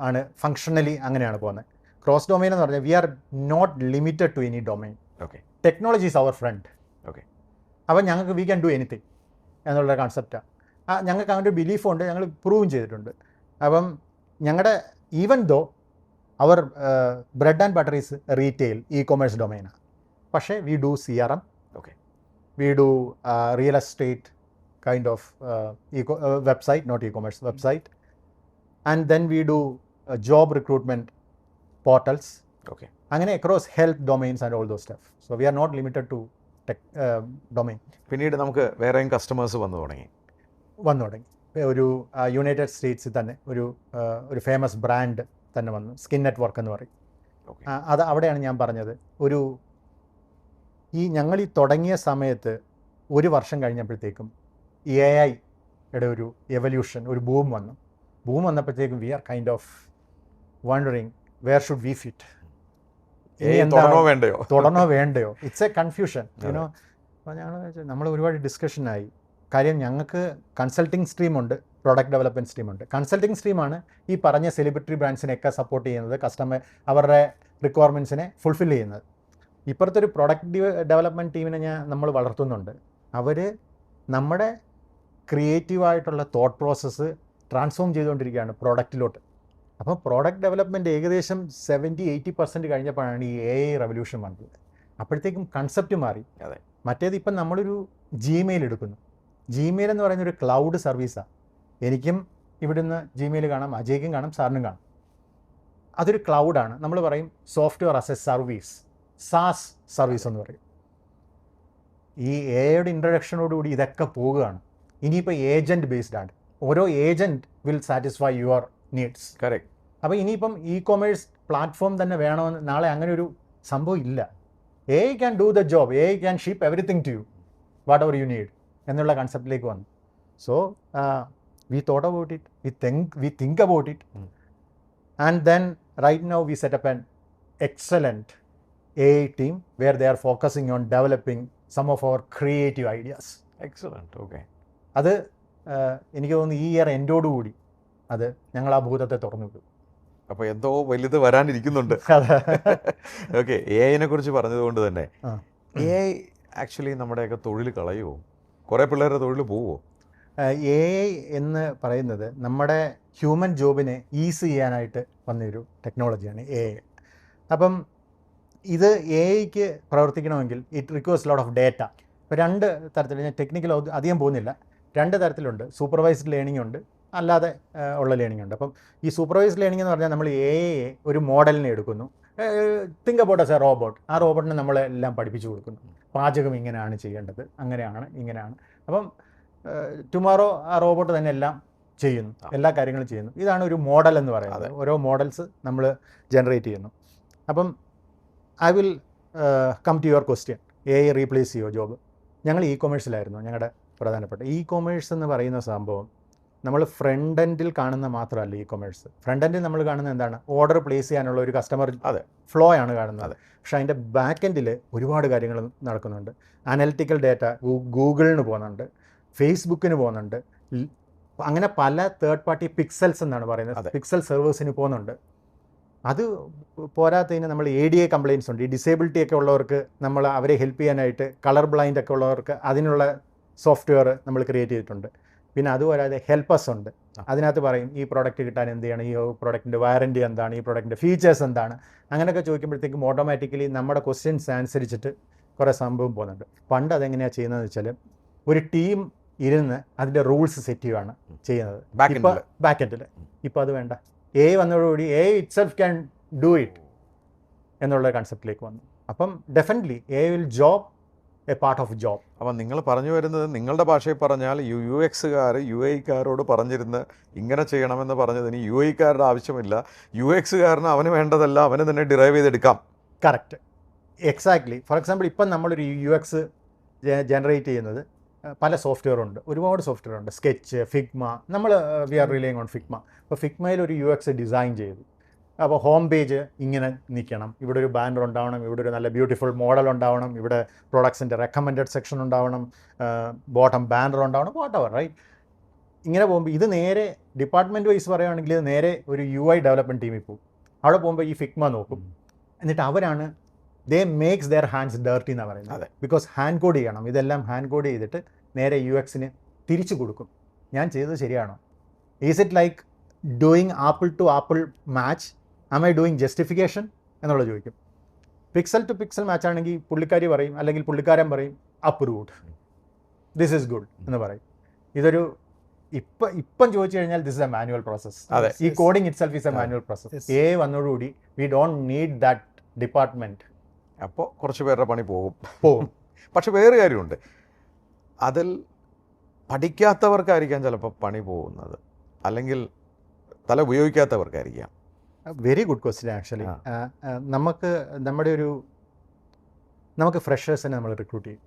ആണ്, ഫങ്ഷണലി അങ്ങനെയാണ് പോകുന്നത്. ക്രോസ് ഡൊമൈൻ എന്ന് പറഞ്ഞാൽ we are not limited to any domain. Okay. Technology is our front. Okay. അപ്പം ഞങ്ങൾക്ക് വി ക്യാൻ ഡു എനിത്തിങ് എന്നുള്ള കൺസെപ്റ്റാണ്. ഞങ്ങൾക്ക് അങ്ങനെ ഒരു ബിലീഫുണ്ട്, ഞങ്ങൾ പ്രൂവും ചെയ്തിട്ടുണ്ട്. അപ്പം ഞങ്ങളുടെ even though our bread and butter is retail e-commerce ഡൊമൈനാണ്. പക്ഷേ we do CRM, okay, we do real estate kind of website, not e-commerce website, and then we do job recruitment portals. Okay. അങ്ങനെ across health domains and all those stuff. So we are not limited to domain. പിന്നീട് നമുക്ക് വേറെയും customers വന്നു തുടങ്ങി. ഒരു United സ്റ്റേറ്റ്സിൽ തന്നെ ഒരു famous brand തന്നെ വന്നു, സ്കിൻ നെറ്റ്വർക്ക് എന്ന് പറയും. അവിടെയാണ് ഞാൻ പറഞ്ഞത്, ഞങ്ങൾ തുടങ്ങിയ സമയത്ത് 1 വർഷം കഴിഞ്ഞപ്പോഴത്തേക്കും AI-യുടെ ഒരു എവല്യൂഷൻ, ഒരു ബൂം വന്നപ്പോഴത്തേക്കും we are kind of wondering where should we fit. ഇനി തുടരണോ എന്താ വേണ്ടയോ? തുടരണോ വേണ്ടയോ, ഇറ്റ്സ് എ കൺഫ്യൂഷൻ യുനോ. അപ്പോൾ ഞങ്ങൾ നമ്മൾ ഒരുപാട് ഡിസ്കഷനായി. കാര്യം ഞങ്ങൾക്ക് കൺസൾട്ടിങ് സ്ട്രീമുണ്ട്, പ്രോഡക്റ്റ് ഡെവലപ്മെൻറ്റ് സ്ട്രീമുണ്ട്. കൺസൾട്ടിങ് സ്ട്രീമാണ് ഈ പറഞ്ഞ സെലിബ്രിറ്റി ബ്രാൻഡ്സിനെയൊക്കെ സപ്പോർട്ട് ചെയ്യുന്നത്, അവരുടെ റിക്വയർമെൻറ്റ്സിനെ ഫുൾഫിൽ ചെയ്യുന്നത്. ഇപ്പുറത്തെ ഒരു പ്രോഡക്റ്റ് ഡെവലപ്മെൻറ്റ് ടീമിനെ നമ്മൾ വളർത്തുന്നുണ്ട്. അവർ നമ്മുടെ ക്രിയേറ്റീവായിട്ടുള്ള തോട്ട് പ്രോസസ്സ് ട്രാൻസ്ഫോം ചെയ്തുകൊണ്ടിരിക്കുകയാണ് പ്രോഡക്റ്റിലോട്ട്. അപ്പോൾ പ്രോഡക്റ്റ് ഡെവലപ്മെൻറ്റ് ഏകദേശം 70-80% കഴിഞ്ഞപ്പോഴാണ് ഈ AI റെവല്യൂഷൻ വന്നത്. അപ്പോഴത്തേക്കും കൺസെപ്റ്റ് മാറി. അതെ. മറ്റേത് ഇപ്പം നമ്മളൊരു ജിമെയിൽ എടുക്കുന്നു. ജിമെയിൽ എന്ന് പറയുന്ന ഒരു ക്ലൗഡ് സർവീസാണ്. എനിക്കും ഇവിടുന്ന് ജിമെയിൽ കാണാം, അജയ്ക്കും കാണാം, സാറിനും കാണാം. അതൊരു ക്ലൗഡാണ്. നമ്മൾ പറയും software as A service, SaaS service എന്ന് പറയും. ഈ എയുടെ ഇൻട്രഡക്ഷനോടുകൂടി ഇതൊക്കെ പോവുകയാണ്. ഇനിയിപ്പോൾ ഏജൻറ്റ് ബേസ്ഡ് ആണ്. ഓരോ agent will satisfy your needs. Correct. അപ്പോൾ ഇനിയിപ്പം ഇ-കൊമേഴ്സ് പ്ലാറ്റ്ഫോം തന്നെ വേണമെന്ന് നാളെ അങ്ങനെ ഒരു സംഭവം ഇല്ല. AI can do the job, AI can ship everything to you whatever you need എന്നുള്ള കൺസെപ്റ്റിലേക്ക് വന്നു. So we thought about it, we think about it, and then right now we set up an excellent AI team where they are focusing on developing some of our creative ideas. Excellent. Okay. അത് എനിക്ക് തോന്നുന്നു ഈ year എൻഡോടുകൂടി അത് ഞങ്ങൾ ആ ഭൂതത്തെ തുറന്നു വിടും. അപ്പോൾ എന്തോ വലുത് വരാനിരിക്കുന്നുണ്ട്. ഓക്കെ. AI കുറിച്ച് പറഞ്ഞതുകൊണ്ട് തന്നെ AI ആക്ച്വലി നമ്മുടെയൊക്കെ തൊഴിൽ കളയുമോ? കുറേ പിള്ളേരുടെ തൊഴിൽ പോവുമോ? AI എന്ന് പറയുന്നത് നമ്മുടെ ഹ്യൂമൻ ജോബിനെ ഈസി ചെയ്യാനായിട്ട് വന്നൊരു ടെക്നോളജിയാണ് AI. അപ്പം ഇത് AIക്ക് പ്രവർത്തിക്കണമെങ്കിൽ it requires lot of data. ഇപ്പോൾ രണ്ട് തരത്തിൽ, ഞാൻ ടെക്നിക്കൽ അധികം പോകുന്നില്ല, രണ്ട് തരത്തിലുണ്ട്. സൂപ്പർവൈസ്ഡ് ലേണിംഗ് ഉണ്ട്, അല്ലാതെ ഉള്ള ലേണിംഗ് ഉണ്ട്. അപ്പം ഈ സൂപ്പർവൈസ്ഡ് ലേണിംഗ് എന്ന് പറഞ്ഞാൽ നമ്മൾ AIയെ ഒരു മോഡലിനെ എടുക്കുന്നു, think about as A robot. ആ റോബോട്ടിനെ നമ്മളെല്ലാം പഠിപ്പിച്ചു കൊടുക്കുന്നു. പാചകം ഇങ്ങനെയാണ് ചെയ്യേണ്ടത്, അങ്ങനെയാണ്, ഇങ്ങനെയാണ്. അപ്പം ടുമോറോ ആ റോബോട്ട് തന്നെ എല്ലാം ചെയ്യുന്നു, എല്ലാ കാര്യങ്ങളും ചെയ്യുന്നു. ഇതാണ് ഒരു മോഡൽ എന്ന് പറയുന്നത്. ഓരോ മോഡൽസ് നമ്മൾ ജനറേറ്റ് ചെയ്യുന്നു. അപ്പം I will come to your question, AI replace ചെയ്യുമോ ജോബ്? ഞങ്ങൾ ഇ-കൊമേഴ്സിലായിരുന്നു ഞങ്ങളുടെ പ്രധാനപ്പെട്ട. ഇ-കൊമേഴ്സ് എന്ന് പറയുന്ന സംഭവം നമ്മൾ ഫ്രണ്ട് എൻഡിൽ കാണുന്ന മാത്രമല്ല ഇ-കൊമേഴ്സ്. ഫ്രണ്ട് എൻഡിൽ നമ്മൾ കാണുന്നത് എന്താണ്? ഓർഡർ പ്ലേസ് ചെയ്യാനുള്ള ഒരു കസ്റ്റമർ ഫ്ലോ ആണ് കാണുന്നത്. പക്ഷേ അതിൻ്റെ ബാക്ക് എൻഡിൽ ഒരുപാട് കാര്യങ്ങൾ നടക്കുന്നുണ്ട്. അനലിറ്റിക്കൽ ഡേറ്റ ഗൂഗിളിന് പോകുന്നുണ്ട്, ഫേസ്ബുക്കിന് പോകുന്നുണ്ട്, അങ്ങനെ പല തേർഡ് പാർട്ടി പിക്സൽസ് എന്നാണ് പറയുന്നത്, പിക്സൽ സെർവേഴ്സിന് പോകുന്നുണ്ട്. അത് പോരാത്തതിന് നമ്മൾ ADA കംപ്ലയിൻസ് ഉണ്ട്. ഈ ഡിസേബിലിറ്റി ഒക്കെ ഉള്ളവർക്ക് നമ്മൾ അവരെ ഹെൽപ്പ് ചെയ്യാനായിട്ട്, കളർ ബ്ലൈൻഡ് ഒക്കെ ഉള്ളവർക്ക് അതിനുള്ള സോഫ്റ്റ്വെയർ നമ്മൾ ക്രിയേറ്റ് ചെയ്തിട്ടുണ്ട്. പിന്നെ അതുപോരാതെ ഹെൽപ്പേഴ്സ് ഉണ്ട്. അതിനകത്ത് പറയും ഈ പ്രോഡക്റ്റ് കിട്ടാൻ എന്ത് ചെയ്യണം, ഈ പ്രോഡക്റ്റിൻ്റെ വാറൻറ്റി എന്താണ്, ഈ പ്രോഡക്റ്റിൻ്റെ ഫീച്ചേഴ്സ് എന്താണ്, അങ്ങനെയൊക്കെ ചോദിക്കുമ്പോഴത്തേക്കും ഓട്ടോമാറ്റിക്കലി നമ്മുടെ ക്വസ്റ്റ്യൻസ് അനുസരിച്ചിട്ട് കുറേ സംഭവം പോകുന്നുണ്ട്. പണ്ട് അതെങ്ങനെയാണ് ചെയ്യുന്നതെന്ന് വെച്ചാൽ ഒരു ടീം ഇരുന്ന് അതിൻ്റെ റൂൾസ് സെറ്റ് ചെയ്യുകയാണ് ചെയ്യുന്നത് ഇപ്പോൾ ബാക്ക് എൻഡിൽ. ഇപ്പോൾ അത് വേണ്ട, AI വന്നതോടുകൂടി AI itself can do it എന്നുള്ള കൺസെപ്റ്റിലേക്ക് വന്നു. അപ്പം definitely AI will job A part of job. അപ്പം നിങ്ങൾ പറഞ്ഞു വരുന്നത്, നിങ്ങളുടെ ഭാഷയിൽ പറഞ്ഞാൽ UXകാർ UIക്കാരോട് പറഞ്ഞിരുന്ന് ഇങ്ങനെ ചെയ്യണമെന്ന് പറഞ്ഞതിന് UIക്കാരുടെ ആവശ്യമില്ല, UXകാരന് അവന് വേണ്ടതല്ല അവന് തന്നെ ഡിറൈവ് ചെയ്തെടുക്കാം. Correct, exactly. ഫോർ എക്സാമ്പിൾ ഇപ്പം നമ്മളൊരു UX ജനറേറ്റ് ചെയ്യുന്നത് പല സോഫ്റ്റ്വെയർ ഉണ്ട്, ഒരുപാട് സോഫ്റ്റ്വെയർ ഉണ്ട്. സ്കെച്ച്, ഫിഗ്മ, നമ്മൾ we are relying on Figma. അപ്പോൾ ഫിഗ്മയിൽ ഒരു UX ഡിസൈൻ ചെയ്തു. അപ്പോൾ ഹോം പേജ് ഇങ്ങനെ നിൽക്കണം, ഇവിടെ ഒരു ബാനർ ഉണ്ടാവണം, ഇവിടെ ഒരു നല്ല ബ്യൂട്ടിഫുൾ മോഡൽ ഉണ്ടാവണം, ഇവിടെ പ്രോഡക്ട്സിൻ്റെ റെക്കമെൻഡഡ് സെക്ഷൻ ഉണ്ടാവണം, ബോട്ടം ബാനർ ഉണ്ടാവണം, വാട്ട് എവർ, റൈറ്റ്? ഇങ്ങനെ പോകുമ്പോൾ ഇത് നേരെ ഡിപ്പാർട്ട്മെൻറ്റ് വൈസ് പറയുകയാണെങ്കിൽ ഇത് നേരെ ഒരു UI ഡെവലപ്മെൻറ്റ് ടീമിൽ പോകും. അവിടെ പോകുമ്പോൾ ഈ ഫിഗ്മ നോക്കും, എന്നിട്ട് അവരാണ് ദേ മേക്സ് ദെയർ ഹാൻഡ്സ് ഡേർട്ടി എന്നാണ് പറയുന്നത്. ബിക്കോസ് ഹാൻഡ് കോഡ് ചെയ്യണം, ഇതെല്ലാം ഹാൻഡ് കോഡ് ചെയ്തിട്ട് നേരെ UXന് തിരിച്ചു കൊടുക്കും. ഞാൻ ചെയ്തത് ശരിയാണോ? Is it like doing apple to apple match? Am I doing justification എന്നുള്ളത് ചോദിക്കും. പിക്സൽ ടു പിക്സൽ മാച്ച് ആണെങ്കിൽ പുള്ളിക്കാരി പറയും, അല്ലെങ്കിൽ പുള്ളിക്കാരൻ പറയും അപ്രൂവ്ഡ്, ദിസ് ഈസ് ഗുഡ് എന്ന് പറയും. ഇതൊരു ഇപ്പം ചോദിച്ചു കഴിഞ്ഞാൽ this is a manual process. ഈ coding itself is a manual process. AI വന്നതോടുകൂടി we don't need that department. അപ്പോൾ കുറച്ച് പേരുടെ പണി പോകും. പക്ഷെ വേറെ കാര്യമുണ്ട്, അതിൽ പഠിക്കാത്തവർക്കായിരിക്കാം ചിലപ്പോൾ പണി പോകുന്നത്, അല്ലെങ്കിൽ തല ഉപയോഗിക്കാത്തവർക്കായിരിക്കാം. Very good question actually. നമുക്ക് ഫ്രഷേഴ്സിനെ നമ്മൾ റിക്രൂട്ട് ചെയ്യും.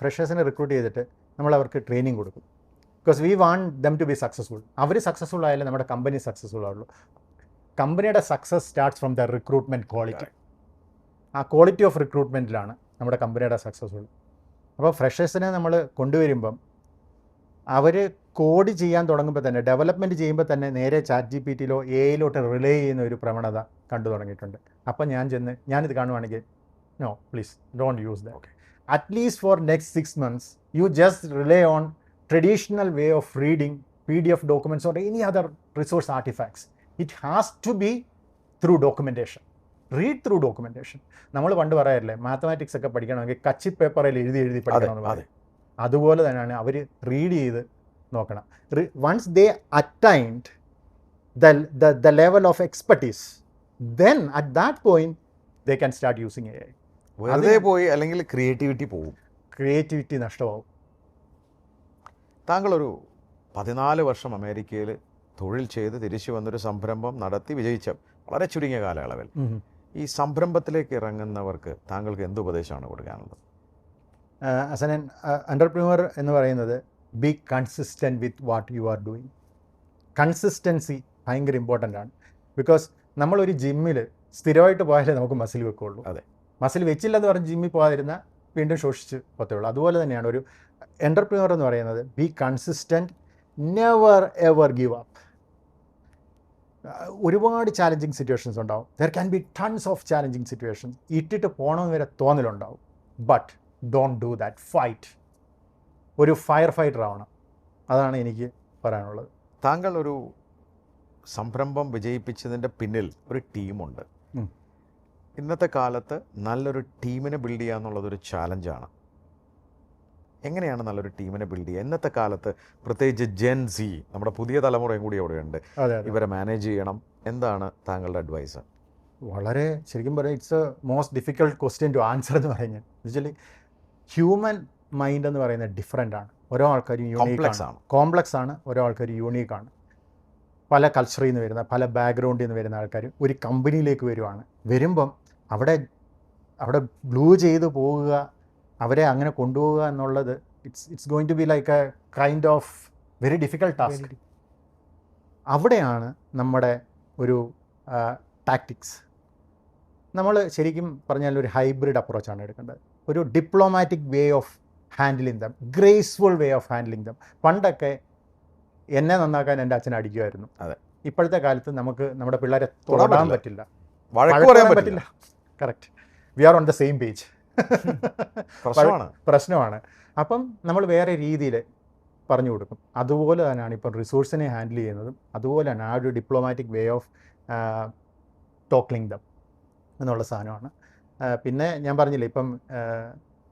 ഫ്രഷേഴ്സിനെ റിക്രൂട്ട് ചെയ്തിട്ട് നമ്മൾ അവർക്ക് ട്രെയിനിങ് കൊടുക്കും. Because we want them to be successful. അവർ സക്സസ്ഫുൾ ആയാലും നമ്മുടെ കമ്പനി സക്സസ്ഫുൾ ആവുള്ളൂ. കമ്പനിയുടെ success starts from the recruitment quality. ആ ക്വാളിറ്റി ഓഫ് റിക്രൂട്ട്മെൻറ്റിലാണ് നമ്മുടെ കമ്പനിയുടെ സക്സസ്ഫുൾ. അപ്പോൾ ഫ്രഷേഴ്സിനെ നമ്മൾ കൊണ്ടുവരുമ്പം അവർ കോഡ് ചെയ്യാൻ തുടങ്ങുമ്പോൾ തന്നെ, ഡെവലപ്മെൻറ്റ് ചെയ്യുമ്പോൾ തന്നെ നേരെ ChatGPTയിലോ AI-ലോട്ട് റിലേ ചെയ്യുന്ന ഒരു പ്രവണത കണ്ടു തുടങ്ങിയിട്ടുണ്ട്. അപ്പം ഞാനിത് കാണുവാണെങ്കിൽ no please don't use that. At least for next 6 months you just rely on traditional way of reading PDF documents or any other resource artifacts. It has to be through documentation. Read through documentation. നമ്മൾ പണ്ട് പറയാറില്ലേ, mathematics ഒക്കെ പഠിക്കണമെങ്കിൽ കച്ചി പേപ്പറിൽ എഴുതി പഠിക്കണമെന്ന് പറയും. അതുപോലെ തന്നെയാണ് അവർ റീഡ് ചെയ്ത് നോക്കണം. Once they attained the level of expertise, then at that point they can start using AI. വെറുതെ പോയി അല്ലെങ്കിൽ ക്രിയേറ്റിവിറ്റി പോകും, ക്രിയേറ്റിവിറ്റി നഷ്ടമാവും. താങ്കളൊരു 14 വർഷം അമേരിക്കയിൽ തൊഴിൽ ചെയ്ത് തിരിച്ചു വന്നൊരു സംരംഭം നടത്തി വിജയിച്ച വളരെ ചുരുങ്ങിയ കാലയളവിൽ ഈ സംരംഭത്തിലേക്ക് ഇറങ്ങുന്നവർക്ക് താങ്കൾക്ക് എന്ത് ഉപദേശമാണ് കൊടുക്കാനുള്ളത്? ആസ് ആൻ എൻ്റർപ്രൂണർ എന്ന് പറയുന്നത് be consistent with what you are doing. Consistency ഭയങ്കര ഇമ്പോർട്ടൻ്റ് ആണ്. ബിക്കോസ് നമ്മളൊരു ജിമ്മിൽ സ്ഥിരമായിട്ട് പോയാലേ നമുക്ക് മസിൽ വെക്കുകയുള്ളൂ. അതെ, മസിൽ വെച്ചില്ലെന്ന് പറഞ്ഞ് ജിമ്മിൽ പോകാതിരുന്നാൽ വീണ്ടും ശോഷിച്ച് പോത്തേ. അതുപോലെ തന്നെയാണ് ഒരു എൻ്റർപ്രൂണർ എന്ന് പറയുന്നത്. Be consistent, never ever give up. ഒരുപാട് ചാലഞ്ചിങ് സിറ്റുവേഷൻസ് ഉണ്ടാവും. There can be tons of challenging situations. ഇട്ടിട്ട് പോകണമെന്ന് വരെ തോന്നലുണ്ടാവും. But don't do that. Fight. ഒരു ഫയർ ഫൈറ്റർ ആവണം. അതാണ് എനിക്ക് പറയാനുള്ളത്. താങ്കൾ ഒരു സംരംഭം വിജയിപ്പിച്ചതിൻ്റെ പിന്നിൽ ഒരു ടീമുണ്ട്. ഇന്നത്തെ കാലത്ത് നല്ലൊരു ടീമിനെ ബിൽഡ് ചെയ്യുക എന്നുള്ളതൊരു ചാലഞ്ചാണ്. എങ്ങനെയാണ് നല്ലൊരു ടീമിനെ ബിൽഡ് ചെയ്യുക ഇന്നത്തെ കാലത്ത്? പ്രത്യേകിച്ച് ജെൻ സി, നമ്മുടെ പുതിയ തലമുറയും കൂടി അവിടെയുണ്ട്. ഇവരെ മാനേജ് ചെയ്യണം. എന്താണ് താങ്കളുടെ അഡ്വൈസ്? വളരെ ശരിക്കും പറയാം, it's a most difficult question to answer എന്ന് പറഞ്ഞാൽ. ആക്ച്വലി ഹ്യൂമൻ മൈൻഡ് എന്ന് പറയുന്നത് ഡിഫറെൻ്റ് ആണ്. ഓരോ ആൾക്കാരും കോംപ്ലക്സ് ആണ്. ഓരോ ആൾക്കാർ യൂണീക്കാണ്. പല കൾച്ചറിൽ നിന്ന് വരുന്ന, പല ബാക്ക്ഗ്രൗണ്ടിൽ നിന്ന് വരുന്ന ആൾക്കാർ ഒരു കമ്പനിയിലേക്ക് വരുമ്പം അവിടെ ബ്ലൂ ചെയ്ത് പോവുക, അവരെ അങ്ങനെ കൊണ്ടുപോവുക എന്നുള്ളത് it's going to be like a kind of very difficult task. അവിടെയാണ് നമ്മുടെ ഒരു ടാക്ടിക്സ്. നമ്മൾ ശരിക്കും പറഞ്ഞാൽ ഒരു ഹൈബ്രിഡ് അപ്രോച്ചാണ് എടുക്കേണ്ടത്. ഒരു diplomatic way of handling dum, graceful way of handling dum. പണ്ടൊക്കെ എന്നെ നന്നാക്കാൻ എൻ്റെ അച്ഛൻ അടിക്കുമായിരുന്നു. അതെ. ഇപ്പോഴത്തെ കാലത്ത് നമുക്ക് നമ്മുടെ പിള്ളേരെ തൊടാൻ പറ്റില്ല, വഴക്ക് പറയാൻ പറ്റില്ല. Correct. We are on the same page. പ്രശ്നമാണ്. അപ്പം നമ്മൾ വേറെ രീതിയിൽ പറഞ്ഞു കൊടുക്കും. അതുപോലെ തന്നെയാണ് ഇപ്പം റിസോഴ്സിനെ ഹാൻഡിൽ ചെയ്യുന്നതും. അതുപോലെ തന്നെ ആ ഒരു diplomatic way of talking them എന്നുള്ള സാധനമാണ്. പിന്നെ ഞാൻ പറഞ്ഞില്ലേ, ഇപ്പം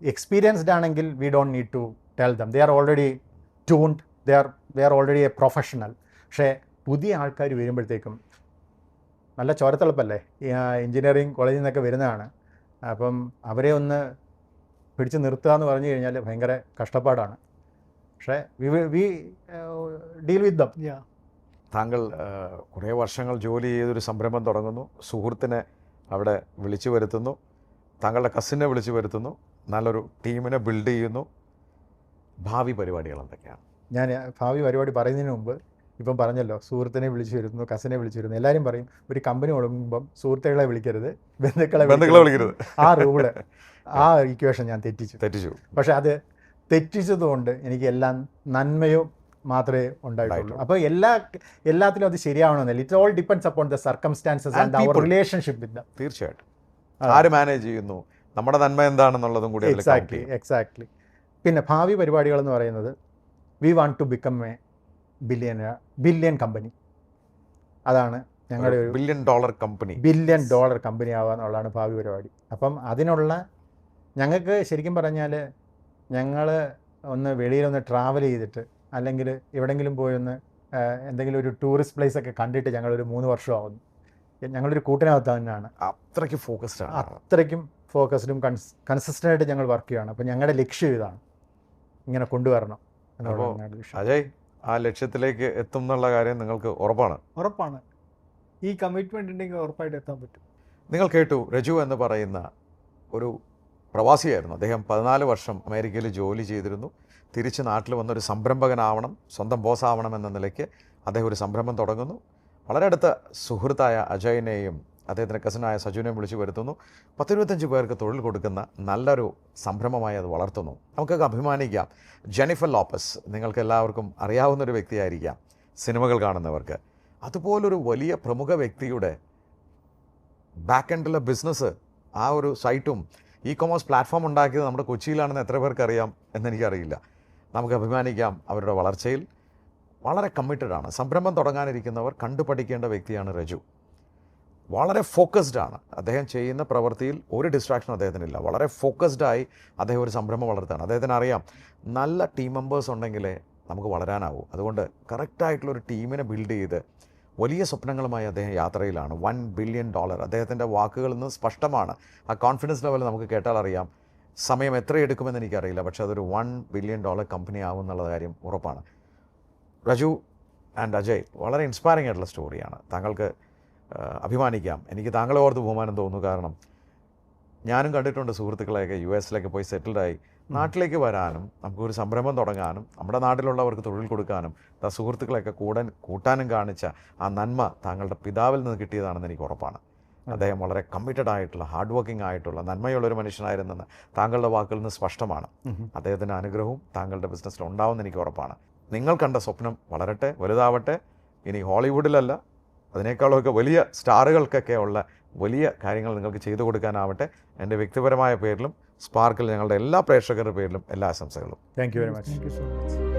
എക്സ്പീരിയൻസ്ഡ് ആണെങ്കിൽ we don't need to tell them. They are already tuned, they are already a professional. പക്ഷേ പുതിയ ആൾക്കാർ വരുമ്പോഴത്തേക്കും നല്ല ചോരത്തിളപ്പല്ലേ, എഞ്ചിനീയറിംഗ് കോളേജിൽ നിന്നൊക്കെ വരുന്നതാണ്. അപ്പം അവരെ ഒന്ന് പിടിച്ച് നിർത്തുക എന്ന് പറഞ്ഞു കഴിഞ്ഞാൽ ഭയങ്കര കഷ്ടപ്പാടാണ്. പക്ഷേ വി ഡീൽ വിത്ത് ദം. താങ്കൾ കുറേ വർഷങ്ങൾ ജോലി ചെയ്തൊരു സംരംഭം തുടങ്ങുന്നു, സുഹൃത്തിനെ അവിടെ വിളിച്ചു വരുത്തുന്നു, താങ്കളുടെ കസിനെ വിളിച്ചു വരുത്തുന്നു, നല്ലൊരു ടീമിനെ ബിൽഡ് ചെയ്യുന്നു. ഭാവി പരിപാടികൾ എന്തൊക്കെയാണ്? ഞാൻ ഭാവി പരിപാടി പറയുന്നതിന് മുമ്പ് ഇപ്പം പറഞ്ഞല്ലോ, സുഹൃത്തിനെ വിളിച്ചു വരുന്നു, കസിനെ വിളിച്ചു വരുന്നു. എല്ലാവരും പറയും ഒരു കമ്പനി തുടങ്ങുമ്പം സുഹൃത്തുക്കളെ വിളിക്കരുത്, ബന്ധുക്കളെ വിളിക്കരുത്. ആ റൂള്, ആ ഇക്വേഷൻ ഞാൻ തെറ്റിച്ചു. പക്ഷെ അത് തെറ്റിച്ചതുകൊണ്ട് എനിക്ക് എല്ലാം നന്മയോ മാത്രമേ ഉണ്ടായിട്ടുള്ളൂ. അപ്പോൾ എല്ലാത്തിലും അത് ശരിയാവണമെന്നില്ല. It all depends upon the circumstances and our relationship with them. തീർച്ചയായിട്ടും. ആര് മാനേജ് ചെയ്യുന്നു, നമ്മുടെ നന്മ എന്താണെന്നുള്ളതും കൂടി. എക്സാക്ട്ലി. പിന്നെ ഭാവി പരിപാടികൾ എന്ന് പറയുന്നത് we want to become a billion company. അതാണ് ഞങ്ങളുടെ ഒരു $1 ബില്യൺ ഡോളർ കമ്പനി ആവുക എന്നുള്ളതാണ് ഭാവി പരിപാടി. അപ്പം അതിനുള്ള ഞങ്ങൾക്ക് ശരിക്കും പറഞ്ഞാൽ ഞങ്ങൾ ഒന്ന് വെളിയിലൊന്ന് ട്രാവൽ ചെയ്തിട്ട് അല്ലെങ്കിൽ എവിടെയെങ്കിലും പോയി ഒന്ന് എന്തെങ്കിലും ഒരു ടൂറിസ്റ്റ് പ്ലേസ് ഒക്കെ കണ്ടിട്ട് ഞങ്ങളൊരു 3 വർഷമാവുന്നു. ഞങ്ങളൊരു കൂട്ടിനകത്ത് തന്നെയാണ്. അത്രയ്ക്കും ഫോക്കസ്ഡും കൺസിസ്റ്റൻ്റായിട്ട് ഞങ്ങൾ വർക്ക് ചെയ്യുകയാണ്. അപ്പോൾ ഞങ്ങളുടെ ലക്ഷ്യം ഇതാണ്, ഇങ്ങനെ കൊണ്ടുവരണം എന്നുള്ളതാണ് ലക്ഷ്യം. അജയ്, ആ ലക്ഷ്യത്തിലേക്ക് എത്തും എന്നുള്ള കാര്യം നിങ്ങൾക്ക് ഉറപ്പാണ്? ഈ കമ്മിറ്റ്മെൻ്റ് ഉണ്ടെങ്കിൽ ഉറപ്പായിട്ട് എത്താൻ പറ്റും. നിങ്ങൾ കേട്ടു, രജു എന്ന് പറയുന്ന ഒരു പ്രവാസിയായിരുന്നു. അദ്ദേഹം 14 വർഷം അമേരിക്കയിൽ ജോലി ചെയ്തിരുന്നു. തിരിച്ച് നാട്ടിൽ വന്നൊരു സംരംഭകനാവണം, സ്വന്തം ബോസാവണം എന്ന നിലയ്ക്ക് അദ്ദേഹം ഒരു സംരംഭം തുടങ്ങുന്നു. വളരെ അടുത്ത സുഹൃത്തായ അജയനെയും അദ്ദേഹത്തിൻ്റെ കസിനായ സജുവിനെ വിളിച്ചു വരുത്തുന്നു. 10-25 പേർക്ക് തൊഴിൽ കൊടുക്കുന്ന നല്ലൊരു സംരംഭമായി അത് വളർത്തുന്നു. നമുക്കൊക്കെ അഭിമാനിക്കാം. ജെനിഫർ ലോപ്പസ് നിങ്ങൾക്ക് എല്ലാവർക്കും അറിയാവുന്നൊരു വ്യക്തിയായിരിക്കാം സിനിമകൾ കാണുന്നവർക്ക്. അതുപോലൊരു വലിയ പ്രമുഖ വ്യക്തിയുടെ ബാക്ക് എൻഡിലെ ബിസിനസ്, ആ ഒരു സൈറ്റും ഇ-കൊമേഴ്സ് പ്ലാറ്റ്ഫോം ഉണ്ടാക്കിയത് നമ്മുടെ കൊച്ചിയിലാണെന്ന് എത്ര പേർക്ക് അറിയാം എന്നെനിക്കറിയില്ല. നമുക്ക് അഭിമാനിക്കാം അവരുടെ വളർച്ചയിൽ. വളരെ കമ്മിറ്റഡാണ്. സംരംഭം തുടങ്ങാനിരിക്കുന്നവർ കണ്ടു പഠിക്കേണ്ട വ്യക്തിയാണ് രജു. വളരെ ഫോക്കസ്ഡാണ്. അദ്ദേഹം ചെയ്യുന്ന പ്രവൃത്തിയിൽ ഒരു ഡിസ്ട്രാക്ഷനും അദ്ദേഹത്തിനില്ല. വളരെ ഫോക്കസ്ഡായി അദ്ദേഹം ഒരു സംരംഭം വളർത്താണ്. അദ്ദേഹത്തിന് അറിയാം നല്ല ടീം മെമ്പേഴ്സ് ഉണ്ടെങ്കിലേ നമുക്ക് വളരാനാവൂ. അതുകൊണ്ട് കറക്റ്റായിട്ടുള്ളൊരു ടീമിനെ ബിൽഡ് ചെയ്ത് വലിയ സ്വപ്നങ്ങളുമായി അദ്ദേഹം യാത്രയിലാണ്. $1 ബില്യൺ. അദ്ദേഹത്തിൻ്റെ വാക്കുകളിൽ നിന്ന് സ്പഷ്ടമാണ്. ആ കോൺഫിഡൻസ് ലെവൽ നമുക്ക് കേട്ടാൽ അറിയാം. സമയം എത്ര എടുക്കുമെന്ന് എനിക്കറിയില്ല, പക്ഷേ അതൊരു $1 ബില്യൺ കമ്പനി ആവും എന്നുള്ള കാര്യം ഉറപ്പാണ്. രജു ആൻഡ് അജയ്, വളരെ ഇൻസ്പയറിംഗ് ആയിട്ടുള്ള സ്റ്റോറിയാണ്. താങ്കൾക്ക് അഭിമാനിക്കാം. എനിക്ക് താങ്കളെ ഓർത്ത് ബഹുമാനം തോന്നുന്നു. കാരണം ഞാനും കണ്ടിട്ടുണ്ട് സുഹൃത്തുക്കളെയൊക്കെ US പോയി നാട്ടിലേക്ക് വരാനും നമുക്കൊരു സംരംഭം തുടങ്ങാനും നമ്മുടെ നാട്ടിലുള്ളവർക്ക് തൊഴിൽ കൊടുക്കാനും സുഹൃത്തുക്കളെയൊക്കെ കൂട്ടാനും കാണിച്ച ആ നന്മ താങ്കളുടെ പിതാവിൽ നിന്ന് കിട്ടിയതാണെന്ന് എനിക്ക് ഉറപ്പാണ്. അദ്ദേഹം വളരെ കമ്മിറ്റഡ് ആയിട്ടുള്ള, ഹാർഡ് വർക്കിംഗ് ആയിട്ടുള്ള, നന്മയുള്ളൊരു മനുഷ്യനായിരുന്നെന്ന് താങ്കളുടെ വാക്കുകളിൽ നിന്ന് സ്പഷ്ടമാണ്. അദ്ദേഹത്തിൻ്റെ അനുഗ്രഹവും താങ്കളുടെ ബിസിനസ്സിൽ ഉണ്ടാവുമെന്ന് എനിക്ക് ഉറപ്പാണ്. നിങ്ങൾ കണ്ട സ്വപ്നം വളരട്ടെ, വലുതാവട്ടെ. ഇനി ഹോളിവുഡിലല്ല, അതിനേക്കാളൊക്കെ വലിയ സ്റ്റാറുകൾക്കൊക്കെ ഉള്ള വലിയ കാര്യങ്ങൾ നിങ്ങൾക്ക് ചെയ്തു കൊടുക്കാനാവട്ടെ. എൻ്റെ വ്യക്തിപരമായ പേരിലും സ്പാർക്കിൽ ഞങ്ങളുടെ എല്ലാ പ്രേക്ഷകരുടെ പേരിലും എല്ലാ ആശംസകളും. Thank you very much. Thank you so much.